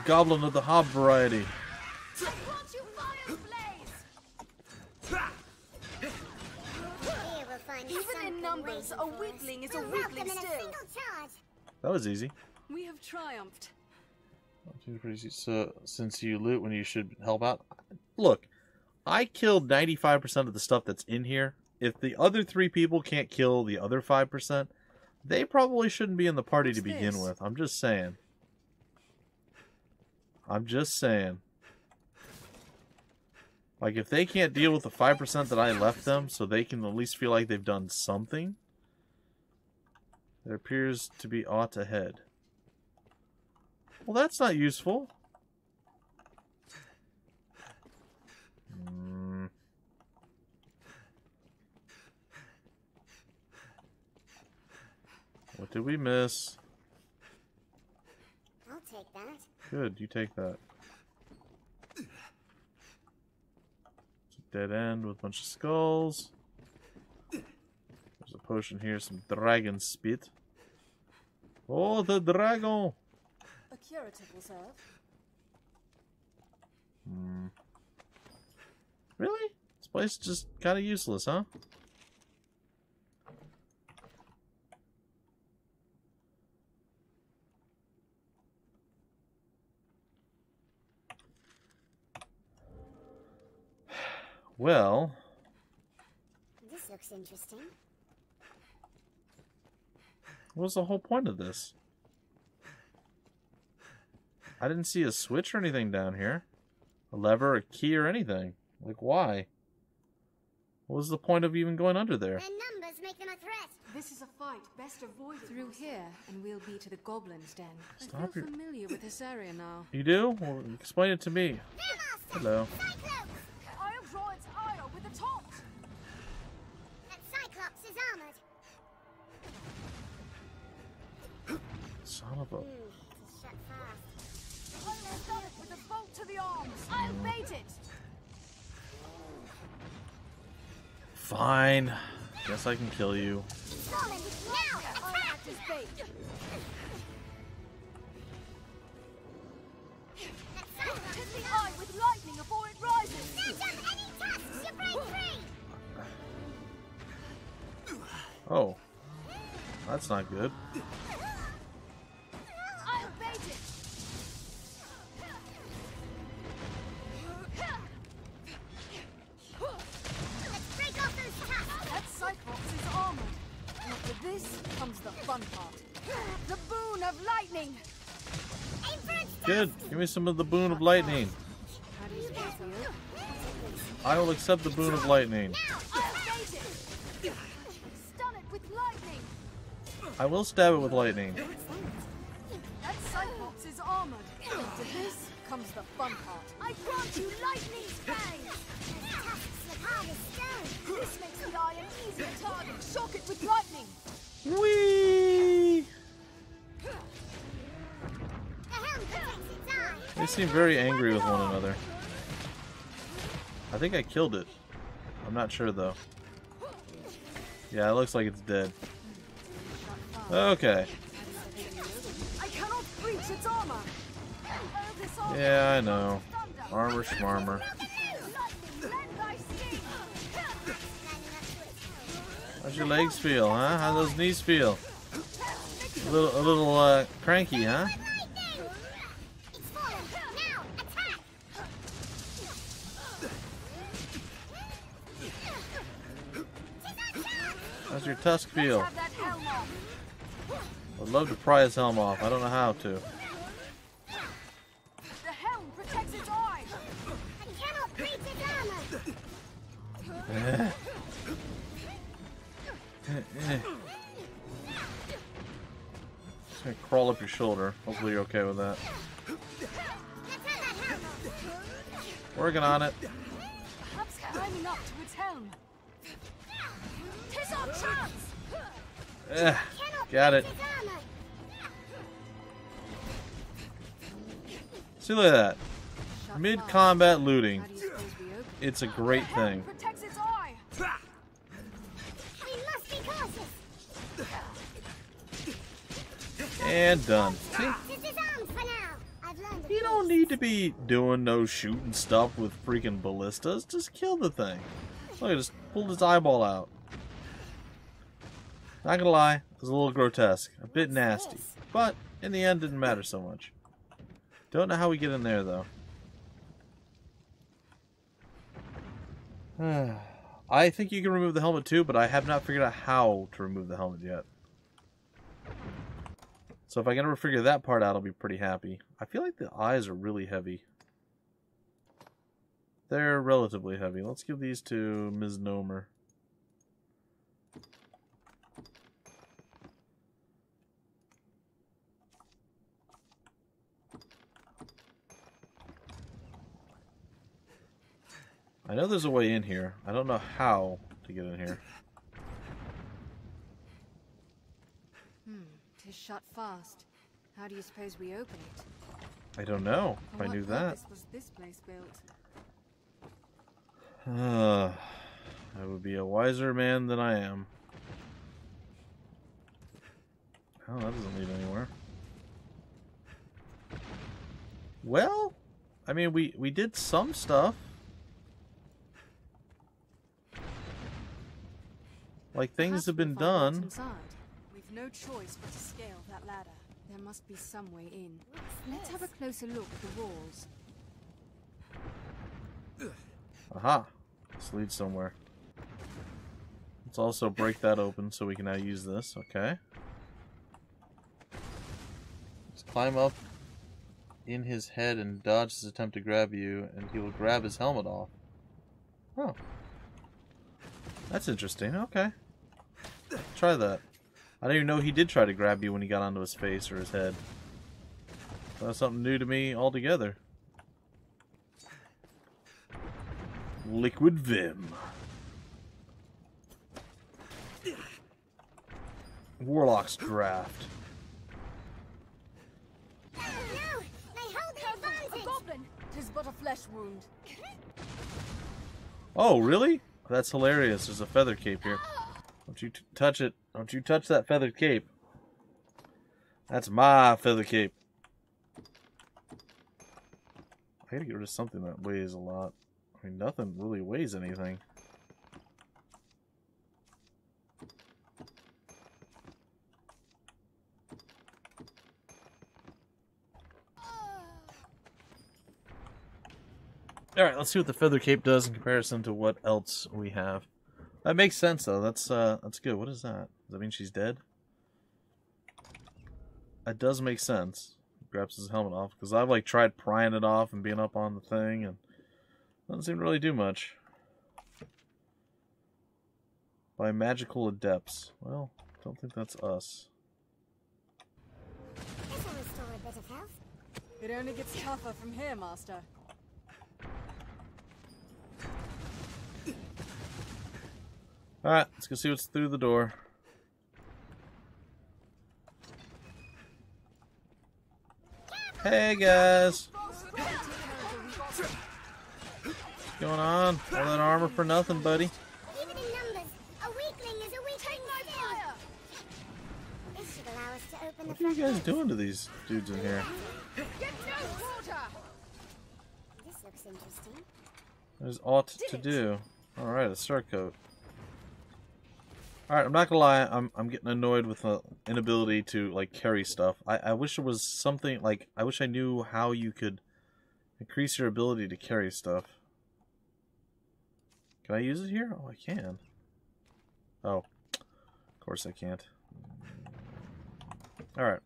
A: Goblin of the hob variety.
B: I grant you fire's blaze.
C: Here we'll find
B: Even
C: something
B: in numbers,
C: waiting
B: a
C: for us.
B: weakling is a
C: We'll rout
B: weakling
C: them in a
B: still.
C: single charge.
A: That was easy.
B: We have triumphed.
A: So, since you loot when you should help out. Look, I killed 95% of the stuff that's in here. If the other 3 people can't kill the other 5%, they probably shouldn't be in the party to
B: What's
A: begin
B: this?
A: with. I'm just saying. I'm just saying. Like, if they can't deal with the 5% that I left them, so they can at least feel like they've done something, there appears to be aught ahead. Well, that's not useful. What did we miss?
C: I'll take that.
A: Good, you take that. It's a dead end with a bunch of skulls. There's a potion here, some dragon spit. Oh, the dragon!
B: A curative will serve.
A: Really? This place is just kind of useless, huh? Well,
C: This looks interesting.
A: what's the whole point of this? I didn't see a switch or anything down here. A lever, a key, or anything. Like, why? What was the point of even going under there?
C: Their numbers make them a threat.
B: This is a fight best avoided through here, and we'll be to the goblins' den.
A: Stop
B: I feel
A: your-
B: familiar with this area now.
A: You do? Well, explain it to me.
C: There, Master!
A: Hello.
C: Cyclops!
B: I'll draw its ire with the taunt!
C: That Cyclops is armored.
A: Son of a...
C: It's shut fast.
B: I'll stop it with a bolt to the arms! I'll bait it!
A: Fine. Guess I can kill you.
C: It's fallen. Now,
B: I'll
C: attack!
B: act as bait!
C: That Cyclops
B: Hit
C: is
B: the
C: armored.
B: eye with lightning before it rises!
C: Snatch up any tusks you break free!
A: Oh. That's not good.
B: I'll bait it!
C: Let's break off those tusks!
B: That Cyclops is armored. And after this comes the fun part. The boon of lightning!
C: Aim for its
A: Good. Give me some of the boon of lightning.
B: How do you suppose we open?
A: I will accept the boon of lightning.
B: I'll bait it! Stun it with lightning!
A: I will stab it with lightning.
B: That Cyclops is armored. After this comes the fun part. I grant you lightning's fangs!
C: tusks look hard as stone.
B: This makes the eye an easier target. Shock it with lightning!
A: Whee!
C: The helm protects its eye.
A: They seem very angry with one another. I think I killed it. I'm not sure though. Yeah, it looks like it's dead. Okay.
B: I cannot breach its armor! Oh, this armor
A: Yeah, I know.
B: thunder!
A: Armor schmarmer.
B: Lightning, lend thy sting!
A: How's your legs feel, huh? How those knees feel? A little cranky, huh?
C: Lightning! It's fallen. Now, attack!
A: How's your tusk feel?
B: Have that helm off!
A: I'd love to pry his helm off. I don't know how to.
B: The helm protects its eye!
C: I cannot breach its armor.
A: Eh. Just gonna crawl up your shoulder. Hopefully you're okay with that.
C: Let's have that helm off.
A: Working on it.
B: Perhaps climbing up to its helm. 'Tis our chance!
A: Eh,
C: Cannot
A: got it.
C: breach its armor.
A: See, look at that. Mid-combat looting.
B: How do you suppose we open?
A: It's a great
B: The helm
A: thing.
B: protects its eye!
C: We must be cautious.
A: And done. See?
C: It's disarmed for now. I've learned a
A: You don't need to be doing no shooting stuff with freaking ballistas. Just kill the thing. Look, I just pulled its eyeball out. Not gonna lie, it was a little grotesque. A bit nasty. But, in the end, didn't matter so much. Don't know how we get in there, though. I think you can remove the helmet too, but I have not figured out how to remove the helmet yet. So if I can ever figure that part out, I'll be pretty happy. I feel like the eyes are really heavy. They're relatively heavy. Let's give these to Ms. Nomer. I know there's a way in here. I don't know how to get in here.
B: 'Tis shut fast. How do you suppose we open it?
A: I don't know.
B: For
A: If I
B: what
A: knew that.
B: purpose was this place built?
A: I would be a wiser man than I am. Oh, that doesn't lead anywhere. Well, I mean, we did some stuff. Like, things
B: Perhaps
A: have been
B: we'll find what's
A: done.
B: inside. We've no choice but to scale that ladder. There must be some way in. Let's have a closer look at the walls.
A: Aha! This leads somewhere. Let's also break that open so we can now use this. Okay. Let's climb up in his head and dodge his attempt to grab you, and he will grab his helmet off. Oh. That's interesting. Okay. Try that. I didn't even know he did try to grab you when he got onto his face or his head. That's something new to me altogether. Liquid Vim. Warlock's Draft.
C: No! They hold the
B: A
C: advantage!
B: goblin! 'Tis but a flesh wound.
A: Oh, really? That's hilarious. There's a feather cape here. Don't you touch it. Don't you touch that feathered cape. That's my feather cape. I gotta get rid of something that weighs a lot. I mean, nothing really weighs anything. Alright, let's see what the feather cape does in comparison to what else we have. That makes sense, though. That's good. What is that? Does that mean she's dead? That does make sense. Grabs his helmet off, because I've like tried prying it off and being up on the thing, and it doesn't seem to really do much. By magical adepts. Well, don't think that's us.
C: This'll restore a bit of health.
B: It only gets tougher from here, Master.
A: Alright, let's go see what's through the door. Hey guys! What's going on? All that armor for nothing, buddy.
C: Even in numbers, a weakling is a weakling still. This should allow us to open the
A: What are you guys doing to these dudes in here?
B: Get no water!
C: This looks interesting.
A: There's aught to do. Alright, a surcoat. Alright, I'm not gonna lie, I'm getting annoyed with the inability to like carry stuff. I wish there was something like I wish I knew how you could increase your ability to carry stuff. Can I use it here? Oh, I can. Oh. Of course I can't. Alright.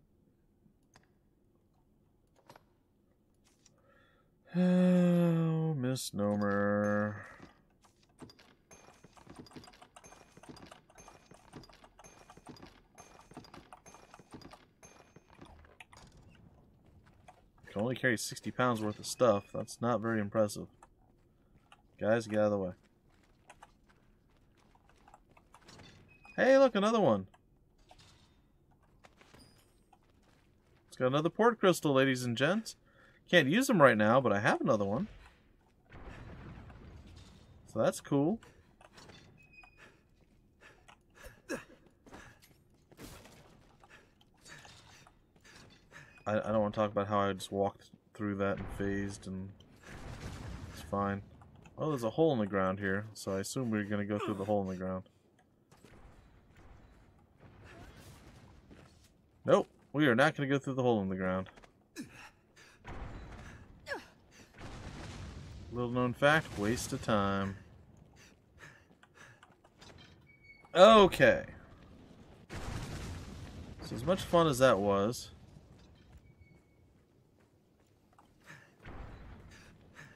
A: Oh, misnomer. Can only carry 60 pounds worth of stuff. That's not very impressive. Guys, get out of the way. Hey, look, another one. It's got another port crystal, ladies and gents. Can't use them right now, but I have another one. So that's cool. I don't want to talk about how I just walked through that and phased, and it's fine. Oh, there's a hole in the ground here, so I assume we're going to go through the hole in the ground. Nope, we are not going to go through the hole in the ground. Little known fact, waste of time. Okay. So as much fun as that was,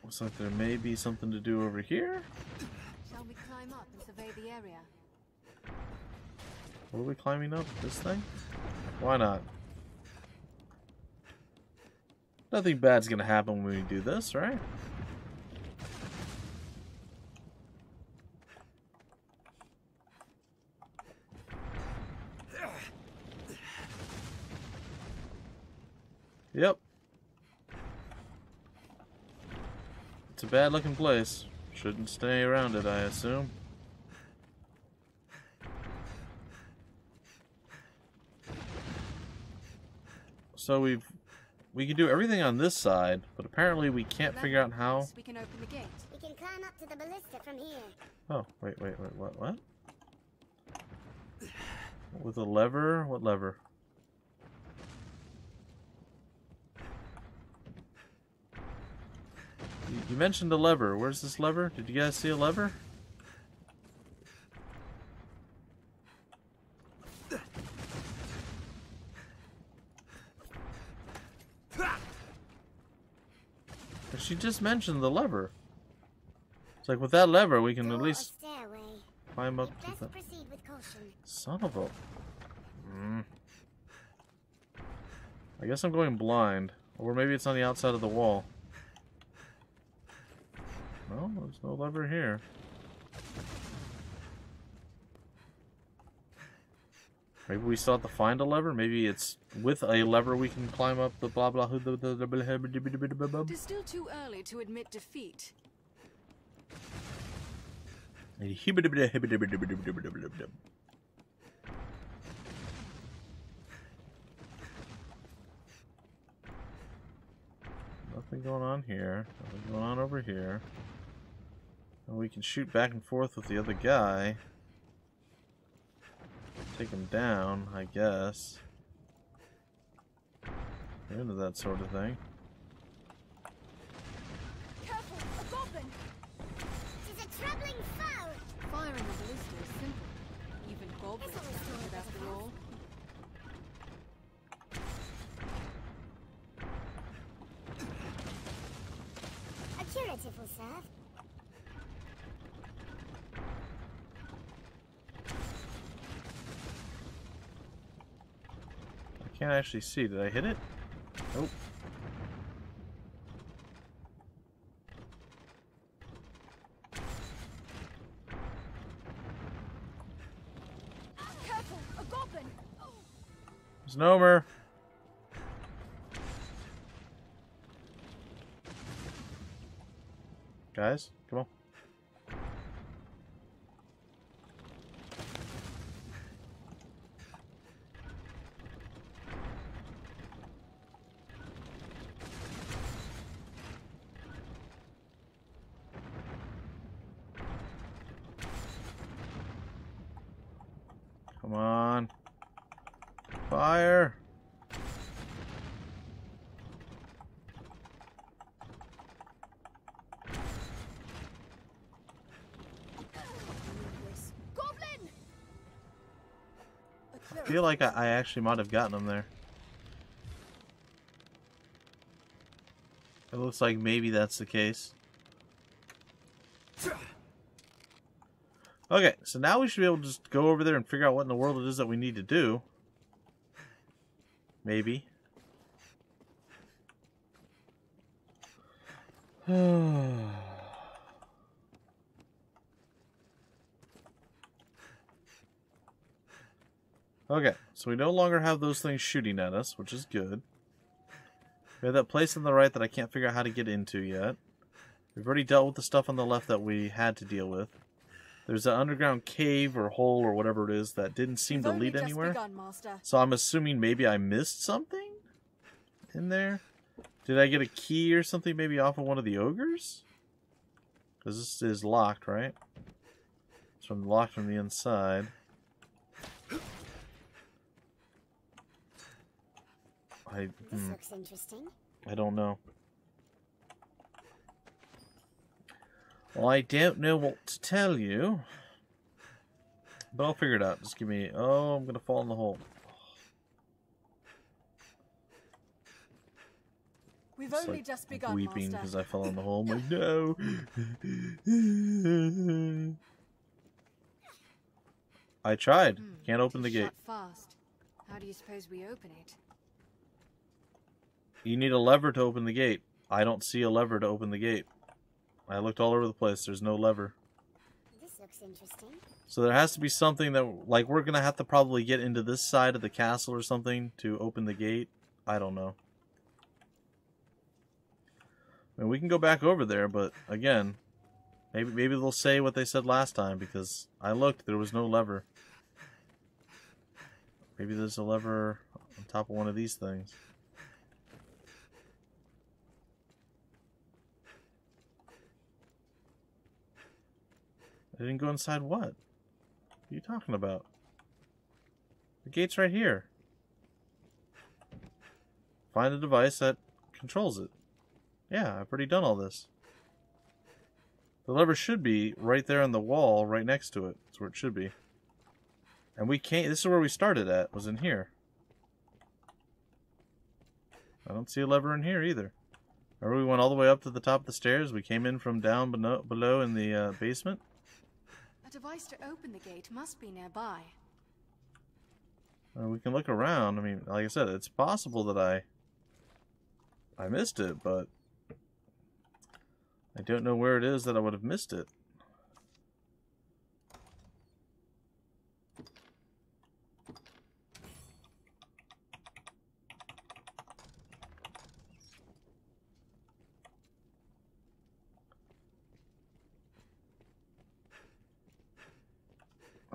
A: looks like there may be something to do over here.
B: Shall we climb up and survey the area?
A: What are we climbing up? This thing? Why not? Nothing bad's gonna happen when we do this, right? Yep. It's a bad looking place. Shouldn't stay around it, I assume. So we can do everything on this side, but apparently we can't figure out how.
B: We can open the gate.
C: We can climb up to the ballista from here.
A: Oh, wait, what? With a lever? What lever? You mentioned a lever. Where's this lever? Did you guys see a lever? She just mentioned the lever. It's like with that lever we can at least climb up to the...
C: Proceed with caution.
A: Son of a... I guess I'm going blind. Or maybe it's on the outside of the wall. No, there's no lever here. Maybe we still have to find a lever? Maybe it's with a lever we can climb up the blah blah.
B: It is still too early to admit defeat.
A: Nothing going on here. Nothing going on over here. And we can shoot back and forth with the other guy. Take him down, I guess. We're into that sort of thing.
B: Careful, a goblin!
C: It is a troubling foe.
B: Firing a ballista is simple. Even goblins can do it after all.
C: A curative will serve.
A: I can't actually see. Did I hit it? Nope.
B: Careful, a goblin!
A: There's an Omer. Guys, come on. Come on. Fire.
B: Goblin!
A: I feel like I actually might have gotten him there. It looks like maybe that's the case. Okay, so now we should be able to just go over there and figure out what in the world it is that we need to do. Maybe. Okay, so we no longer have those things shooting at us, which is good. We have that place on the right that I can't figure out how to get into yet. We've already dealt with the stuff on the left that we had to deal with. There's an underground cave or hole or whatever it is that didn't seem to lead anywhere. So I'm assuming maybe I missed something in there. Did I get a key or something maybe off of one of the ogres? Because this is locked, right? It's locked from the inside.
C: This looks interesting.
A: I don't know. Well, I don't know what to tell you. But I'll figure it out. Just give me... Oh, I'm going to fall in the hole.
B: We've only just begun,
A: weeping
B: Master.
A: because I fell in the hole. I'm like, no. I tried. Can't open the gate.
B: Shut fast. How do you suppose we open it?
A: You need a lever to open the gate. I don't see a lever to open the gate. I looked all over the place. There's no lever.
C: This looks interesting.
A: So there has to be something that, like, we're going to have to probably get into this side of the castle or something to open the gate. I don't know. I mean, we can go back over there, but again, maybe they'll say what they said last time, because I looked, there was no lever. Maybe there's a lever on top of one of these things. I didn't go inside what? What are you talking about? The gate's right here. Find a device that controls it. Yeah, I've already done all this. The lever should be right there on the wall, right next to it. That's where it should be. And we can't... This is where we started at, was in here. I don't see a lever in here either. Remember we went all the way up to the top of the stairs? We came in from down below in the basement?
B: A device to open the gate must be nearby.
A: We can look around. I mean, like I said, it's possible that I missed it, but I don't know where it is that I would have missed it.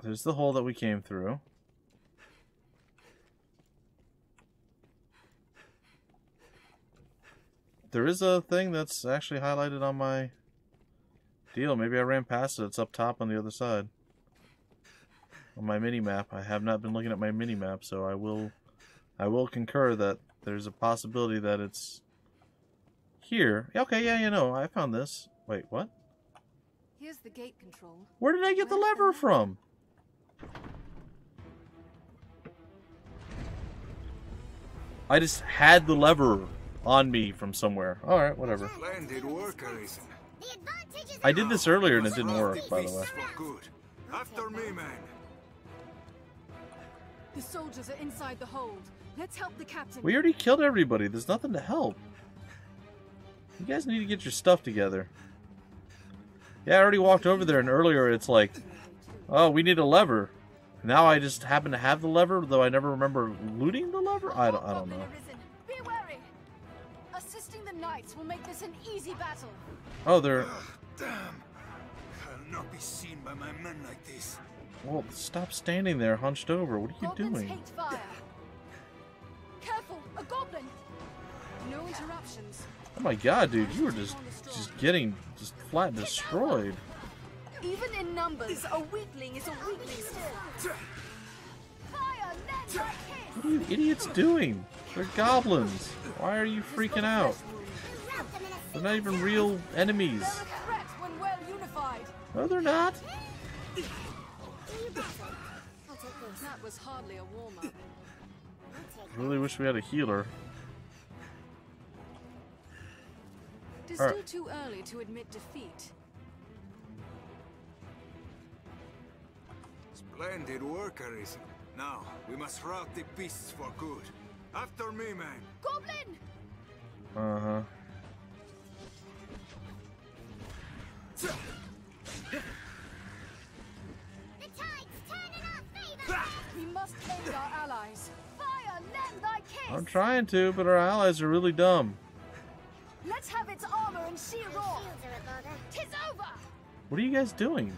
A: There's the hole that we came through. There is a thing that's actually highlighted on my deal. Maybe I ran past it. It's up top on the other side. On my mini-map. I have not been looking at my mini-map, so I will concur that there's a possibility that it's here. Okay, yeah, you know, I found this. Wait, what?
B: Here's the gate control.
A: Where did I get the lever from? I just had the lever on me from somewhere. Alright, whatever.
D: Splendid work, Arisen.
A: I did this earlier and it didn't work, by the way.
D: Good. After me, man.
B: The soldiers are inside the hold. Let's help the captain.
A: We already killed everybody. There's nothing to help. You guys need to get your stuff together. Yeah, I already walked over there and earlier it's like, oh, we need a lever. Now I just happen to have the lever, though I never remember looting the lever? I don't know.
B: Be wary. Assisting the knights will make this an easy battle.
A: Oh, they're...
D: Damn. I'll not be seen by my men like this.
A: Well, stop standing there hunched over. What are you
B: Goblins
A: doing?
B: hate fire. Careful, a goblin. No interruptions.
A: Oh my god, dude, you were just getting flat destroyed.
B: Even in numbers, a weakling is a weakling still. Fire, let like his.
A: What are you idiots doing? They're goblins. Why are you freaking out? They're not even real enemies.
B: They're a threat when well unified.
A: No, they're not.
B: That was hardly a warm-up.
A: Really wish we had a healer.
B: It is still too early to admit defeat.
D: Splendid work, Arisen. Now, we must rout the beasts for good. After me, man.
B: Goblin!
A: Uh-huh.
C: The tide's turning our favor.
B: We must aid our allies. Fire, lend thy kiss!
A: I'm trying to, but our allies are really dumb.
B: Let's have its armor and shield off.
C: Shields are a bother.
B: 'Tis over!
A: What are you guys doing?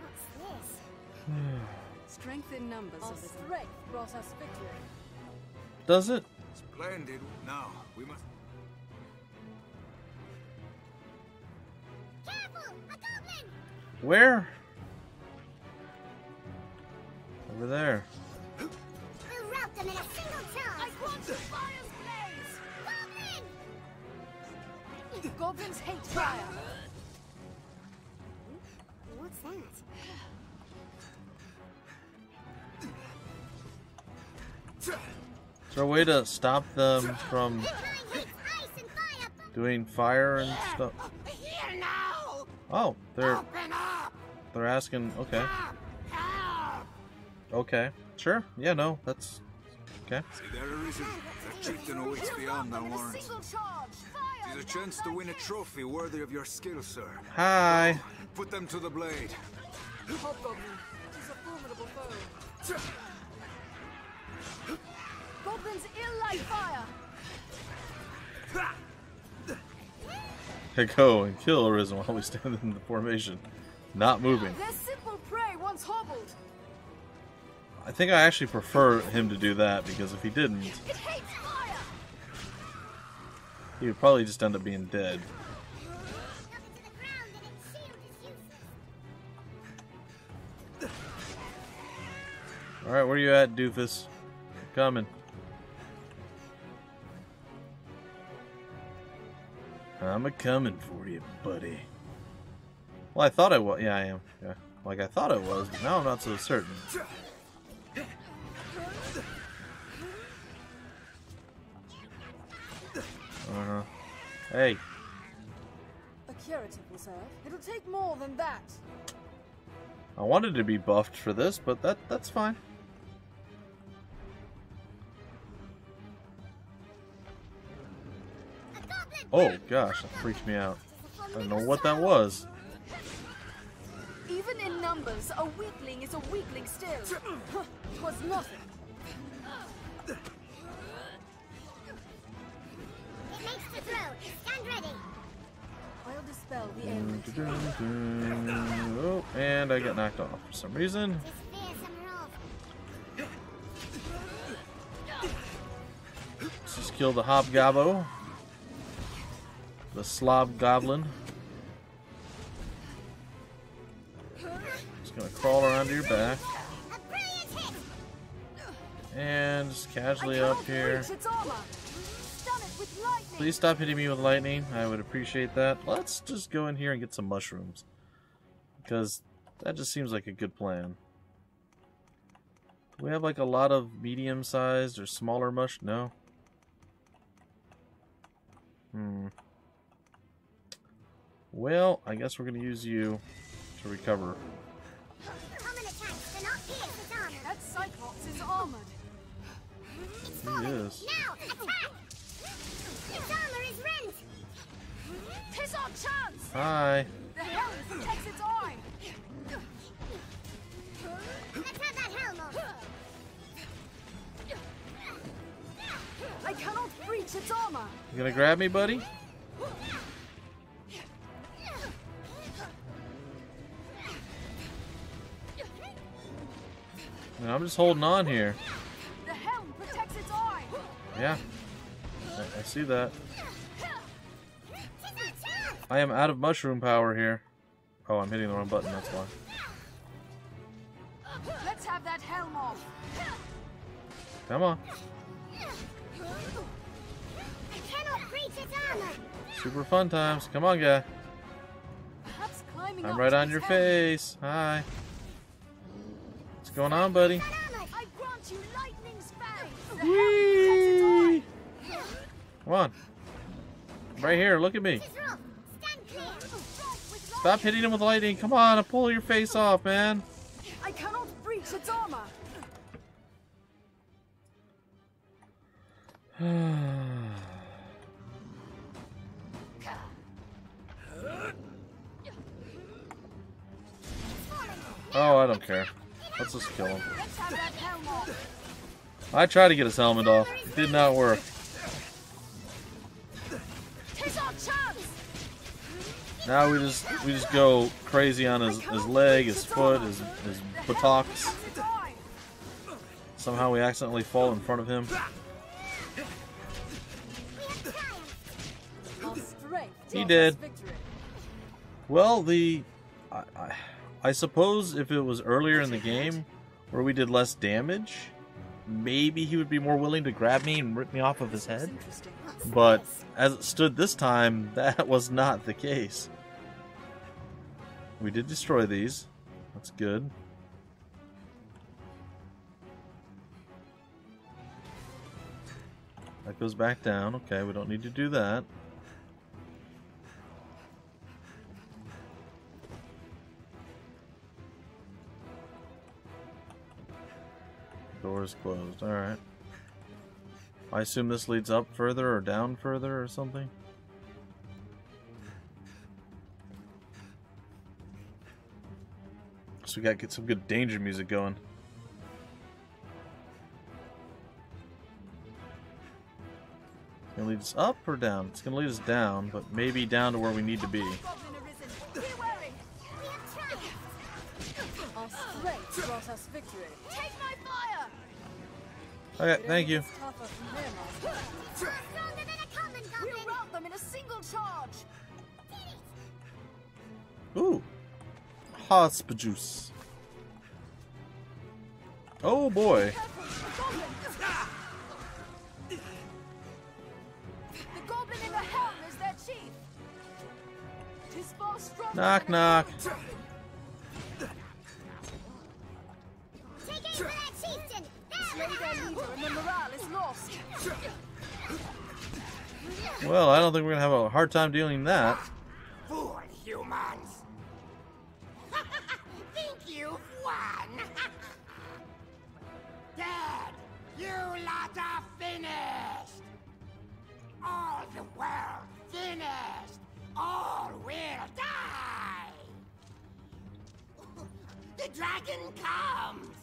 C: What's this?
B: Strength in numbers. Our strength brought us victory.
A: Does it?
D: Splendid. Now, we must...
C: Careful! A goblin!
A: Where? Over there.
C: We'll rout them in a single charge.
B: I want the fire's blaze!
C: Goblin!
B: Goblins hate fire.
C: What's that?
A: Is there a way to stop them from doing fire and stuff?
F: Here now!
A: Oh, they're
F: Open up!
A: asking. Okay.
F: Help!
A: Okay. Sure. Yeah. No. That's okay.
D: See there, Arisen. That chieftain awaits beyond our warrants.
B: Single charge! Fire!
D: It is a chance to win a trophy worthy of your skill, sir.
A: Hi.
D: Put them to the blade.
B: Hobgoblin, 'tis a formidable foe. Goblins ill like fire.
A: Go and kill Arisen while we stand in the formation. Not moving.
B: Their simple prey once hobbled.
A: I think I actually prefer him to do that, because if he didn't,
B: It hates fire.
A: he would probably just end up being dead.
C: Knock it to the ground and its shield is useless.
A: Alright, where you at, doofus? I'm coming. I'm a-coming for you, buddy. Well, I thought I was. Yeah, I am. Yeah. Like, I thought I was, but now I'm not so certain. Uh-huh. Hey.
B: A curative will serve. It'll take more than that.
A: I wanted to be buffed for this, but that's fine. Oh gosh, that freaked me out. I don't know what that was.
B: Even in numbers, a weakling is a weakling still. 'Twas nothing.
C: It makes the throw. Stand ready.
B: I'll dispel the ailment.
A: Oh, and I got knocked off for some reason.
C: This fearsome rob.
A: Let's just kill the Hobgobbo. The Slob Goblin. Just gonna crawl around to your back.
C: A brilliant hit.
A: And just casually up here.
B: Reach its armor. Stun it with lightning.
A: Please stop hitting me with lightning. I would appreciate that. Let's just go in here and get some mushrooms, because that just seems like a good plan. Do we have like a lot of medium-sized or smaller mush? No. Well, I guess we're going to use you to recover.
C: Common attacks do not pierce its armor.
B: That Cyclops is armored.
C: It's
A: He
C: falling.
A: is.
C: Now, attack! Its armor is rent.
B: 'Tis our chance.
A: Hi.
B: The helm protects its eye.
C: Let's have that helm off.
B: I cannot breach its armor.
A: You gonna grab me, buddy? No, I'm just holding on here.
B: The helm protects its eye.
A: Yeah. I see that.
C: Tis our chance.
A: I am out of mushroom power here. Oh, I'm hitting the wrong button, that's why.
B: Let's have that helm off.
A: Come on.
C: I cannot breach its armor.
A: Super fun times. Come on, guy.
B: Perhaps climbing
A: I'm
B: up
A: right
B: to
A: on
B: its
A: your
B: helm.
A: face. Hi. What's going on, buddy?
C: That armor.
B: I grant you lightning's fang. The
A: Whee!
B: helm protects its eye.
A: Come on. I'm right here. Look at me.
C: Tis rough. Stand clear.
A: Stop hitting him with lightning. Come on. I'll pull your face off, man.
B: I cannot breach its armor.
A: Oh, I don't care. Let's just kill him.
B: Let's have that helm off.
A: I tried to get his helmet off. It did not work.
B: 'Tis our chance.
A: Now we just go crazy on his leg, his foot, his buttocks.
B: Protects its eye.
A: Somehow we accidentally fall in front of him.
B: Our strength
A: He
B: deals
A: did.
B: us victory.
A: Well, I suppose if it was earlier in the game where we did less damage, maybe he would be more willing to grab me and rip me off of his head.
B: Interesting.
A: But as it stood this time, that was not the case. We did destroy these. That's good. That goes back down. Okay, we don't need to do that. Door is closed. Alright. I assume this leads up further or down further or something? So we gotta get some good danger music going. Gonna lead us up or down? It's gonna lead us down, but maybe down to where we need to be.
B: Goblin Arisen. Be wary.
C: We have triumphed.
B: Our strength brought us victory. Take my fire.
A: Okay, thank you.
B: It's tougher from here, Master.
C: Far stronger than a common
B: We'll
C: goblin.
B: rout them in a single charge.
A: Ooh. Hosp juice. Oh boy.
B: The goblin in the helm is their chief. 'Tis far stronger
A: Knock,
B: than a
A: knock.
B: common
C: Take aim for that chieftain. There,
B: Slay
C: with a
B: their
C: helm.
B: leader and the morale is lost.
A: Well, I don't think we're gonna have a hard time dealing with that.
F: Fool humans! Think you've won? Dead! You lot are finished! All the world finished! All will die! The dragon comes!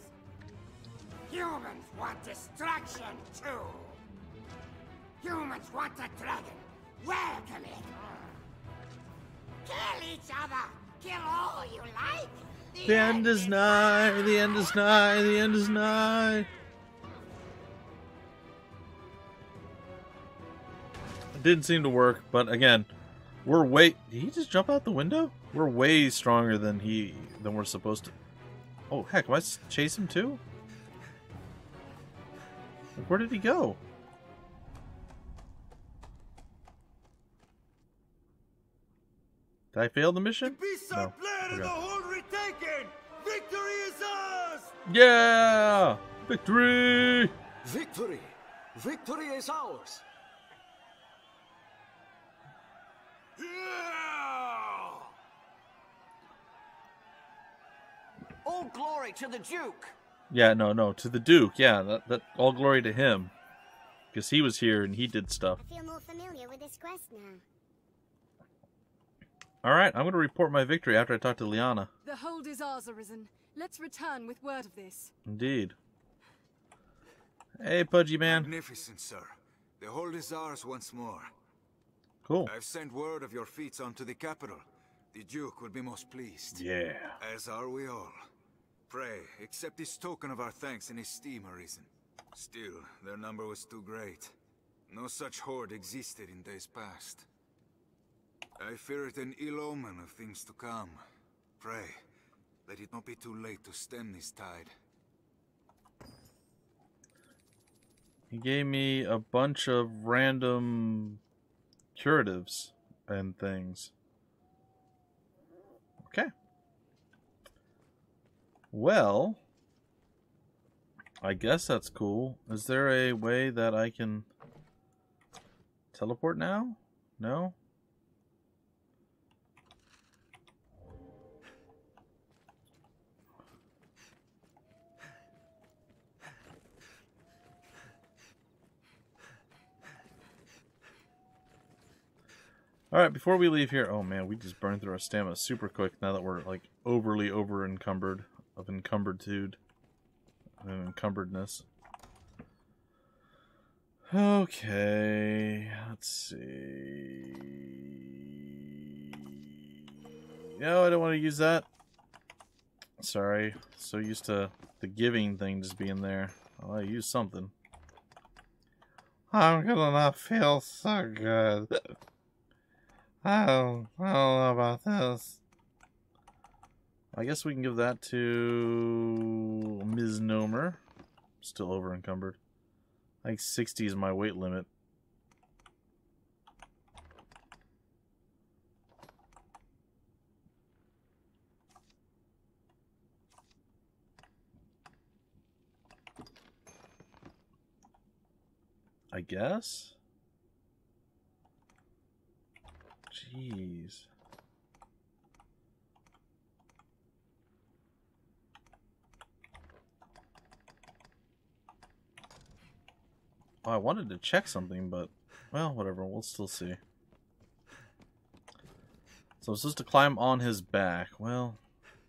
F: Humans want destruction too! Humans want a dragon! Welcome it! Kill each other! Kill all you like!
A: The end is nigh, the end is nigh, the end is nigh. It didn't seem to work, but again, we're way... Did he just jump out the window? We're way stronger than we're supposed to. Oh, heck, am I chase him too? Where did he go? Did I fail the mission?
D: Beasts
A: No.
D: are bled and the
A: Okay.
D: hold retaken! Victory is ours!
A: Yeah! Victory!
E: Victory! Victory is ours!
D: Yeah!
H: All glory to the Duke!
A: Yeah, no, to the Duke. Yeah, that all glory to him. Because he was here and he did stuff.
C: I feel more familiar with this quest now.
A: Alright, I'm going to report my victory after I talk to Liana.
B: The hold is ours, Arisen. Let's return with word of this.
A: Indeed. Hey, Pudgy Man.
D: Magnificent, sir. The hold is ours once more.
A: Cool.
D: I've sent word of your feats onto the capital. The Duke will be most pleased.
A: Yeah.
D: As are we all. Pray, accept this token of our thanks in esteem, Arisen. Still, their number was too great. No such horde existed in days past. I fear it an ill omen of things to come. Pray, let it not be too late to stem this tide.
A: He gave me a bunch of random curatives and things. Okay. Well, I guess that's cool. Is there a way that I can teleport now? No? Alright, before we leave here... Oh man, we just burned through our stamina super quick now that we're like overly over-encumbered of encumbertude and encumberdness. Okay, let's see... No, I don't want to use that. Sorry, so used to the giving thing just being there. Well, I use something. I'm gonna not feel so good. I don't know about this. I guess we can give that to Ms. Nomer. Still over encumbered. I think 60 is my weight limit. I guess? Jeez. Oh, I wanted to check something, but, well, whatever. We'll still see. So I'm supposed to climb on his back. Well,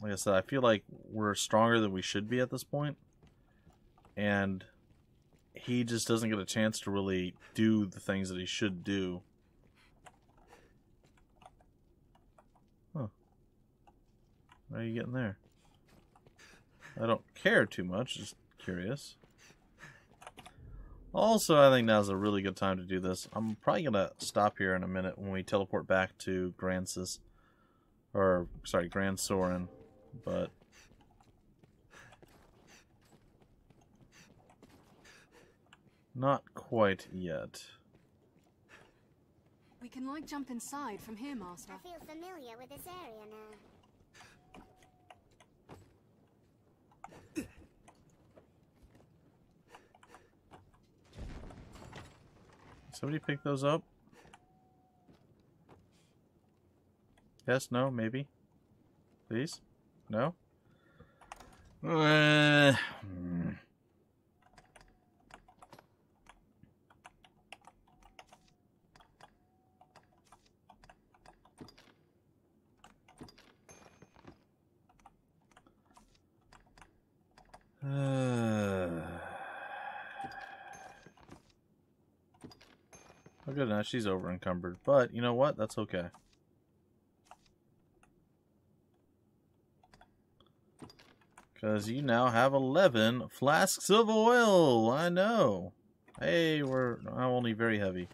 A: like I said, I feel like we're stronger than we should be at this point. And he just doesn't get a chance to really do the things that he should do. Huh. Why are you getting there? I don't care too much, just curious. Also, I think now's a really good time to do this. I'm probably going to stop here in a minute when we teleport back to Grand Soren, but not quite yet.
B: We can like jump inside from here, Master.
C: I feel familiar with this area now.
A: Somebody pick those up? Yes, no, maybe. Please? No? Oh, good enough. She's over encumbered, but you know what? That's okay. Because you now have 11 flasks of oil. I know. Hey, we're only very heavy.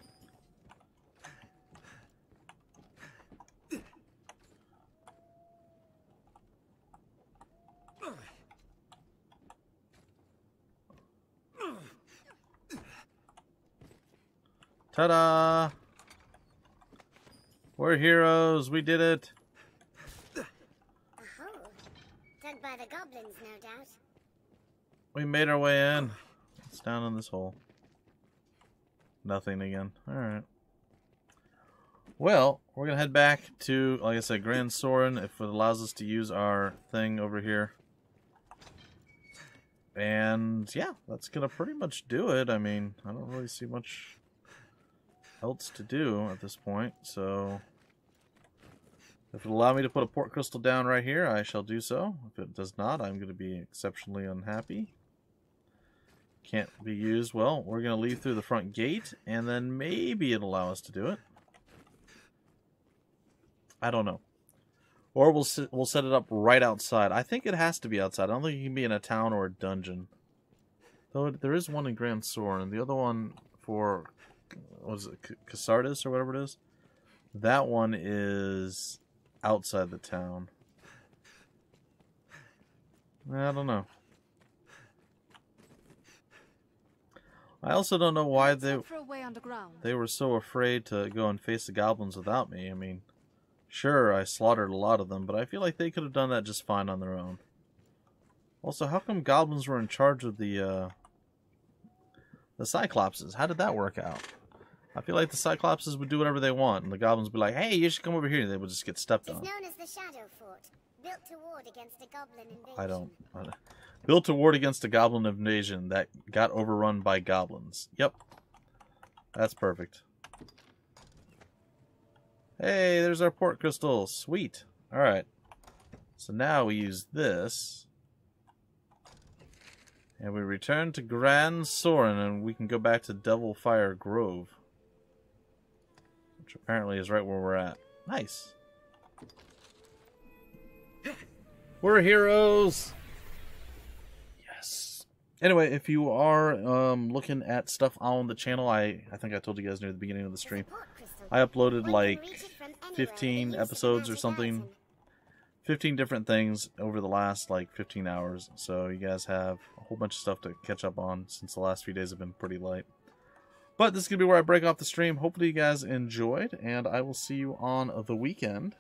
A: Ta-da! We're heroes. We did it.
C: A hole. Dug by the goblins, no doubt.
A: We made our way in. It's down in this hole. Nothing again. Alright. Well, we're going to head back to, like I said, Grand Soren, if it allows us to use our thing over here. And, yeah, that's going to pretty much do it. I mean, I don't really see much else to do at this point, so if it'll allow me to put a port crystal down right here, I shall do so. If it does not, I'm going to be exceptionally unhappy. Can't be used. Well, we're going to leave through the front gate, and then maybe it'll allow us to do it. I don't know. Or we'll set it up right outside. I think it has to be outside. I don't think it can be in a town or a dungeon. Though there is one in Grand Soren, and the other one for, what is it, Casardis or whatever it is? That one is outside the town. I don't know. I also don't know why they were so afraid to go and face the goblins without me. I mean, sure, I slaughtered a lot of them, but I feel like they could have done that just fine on their own. Also, how come goblins were in charge of the Cyclopses? How did that work out? I feel like the Cyclopses would do whatever they want, and the goblins would be like, hey, you should come over here, and they would just get stepped on.
C: It's known as the Shadow Fort, built to ward against a goblin invasion.
A: Built to ward against a goblin invasion that got overrun by goblins. Yep. That's perfect. Hey, there's our port crystal. Sweet. Alright. So now we use this. And we return to Grand Soren, and we can go back to Devilfire Grove. Which apparently is right where we're at. Nice. We're heroes! Yes. Anyway, if you are looking at stuff on the channel, I think I told you guys near the beginning of the stream, I uploaded like 15 episodes or something. 15 different things over the last like 15 hours. So you guys have a whole bunch of stuff to catch up on since the last few days have been pretty light. But this is going to be where I break off the stream. Hopefully you guys enjoyed, and I will see you on the weekend.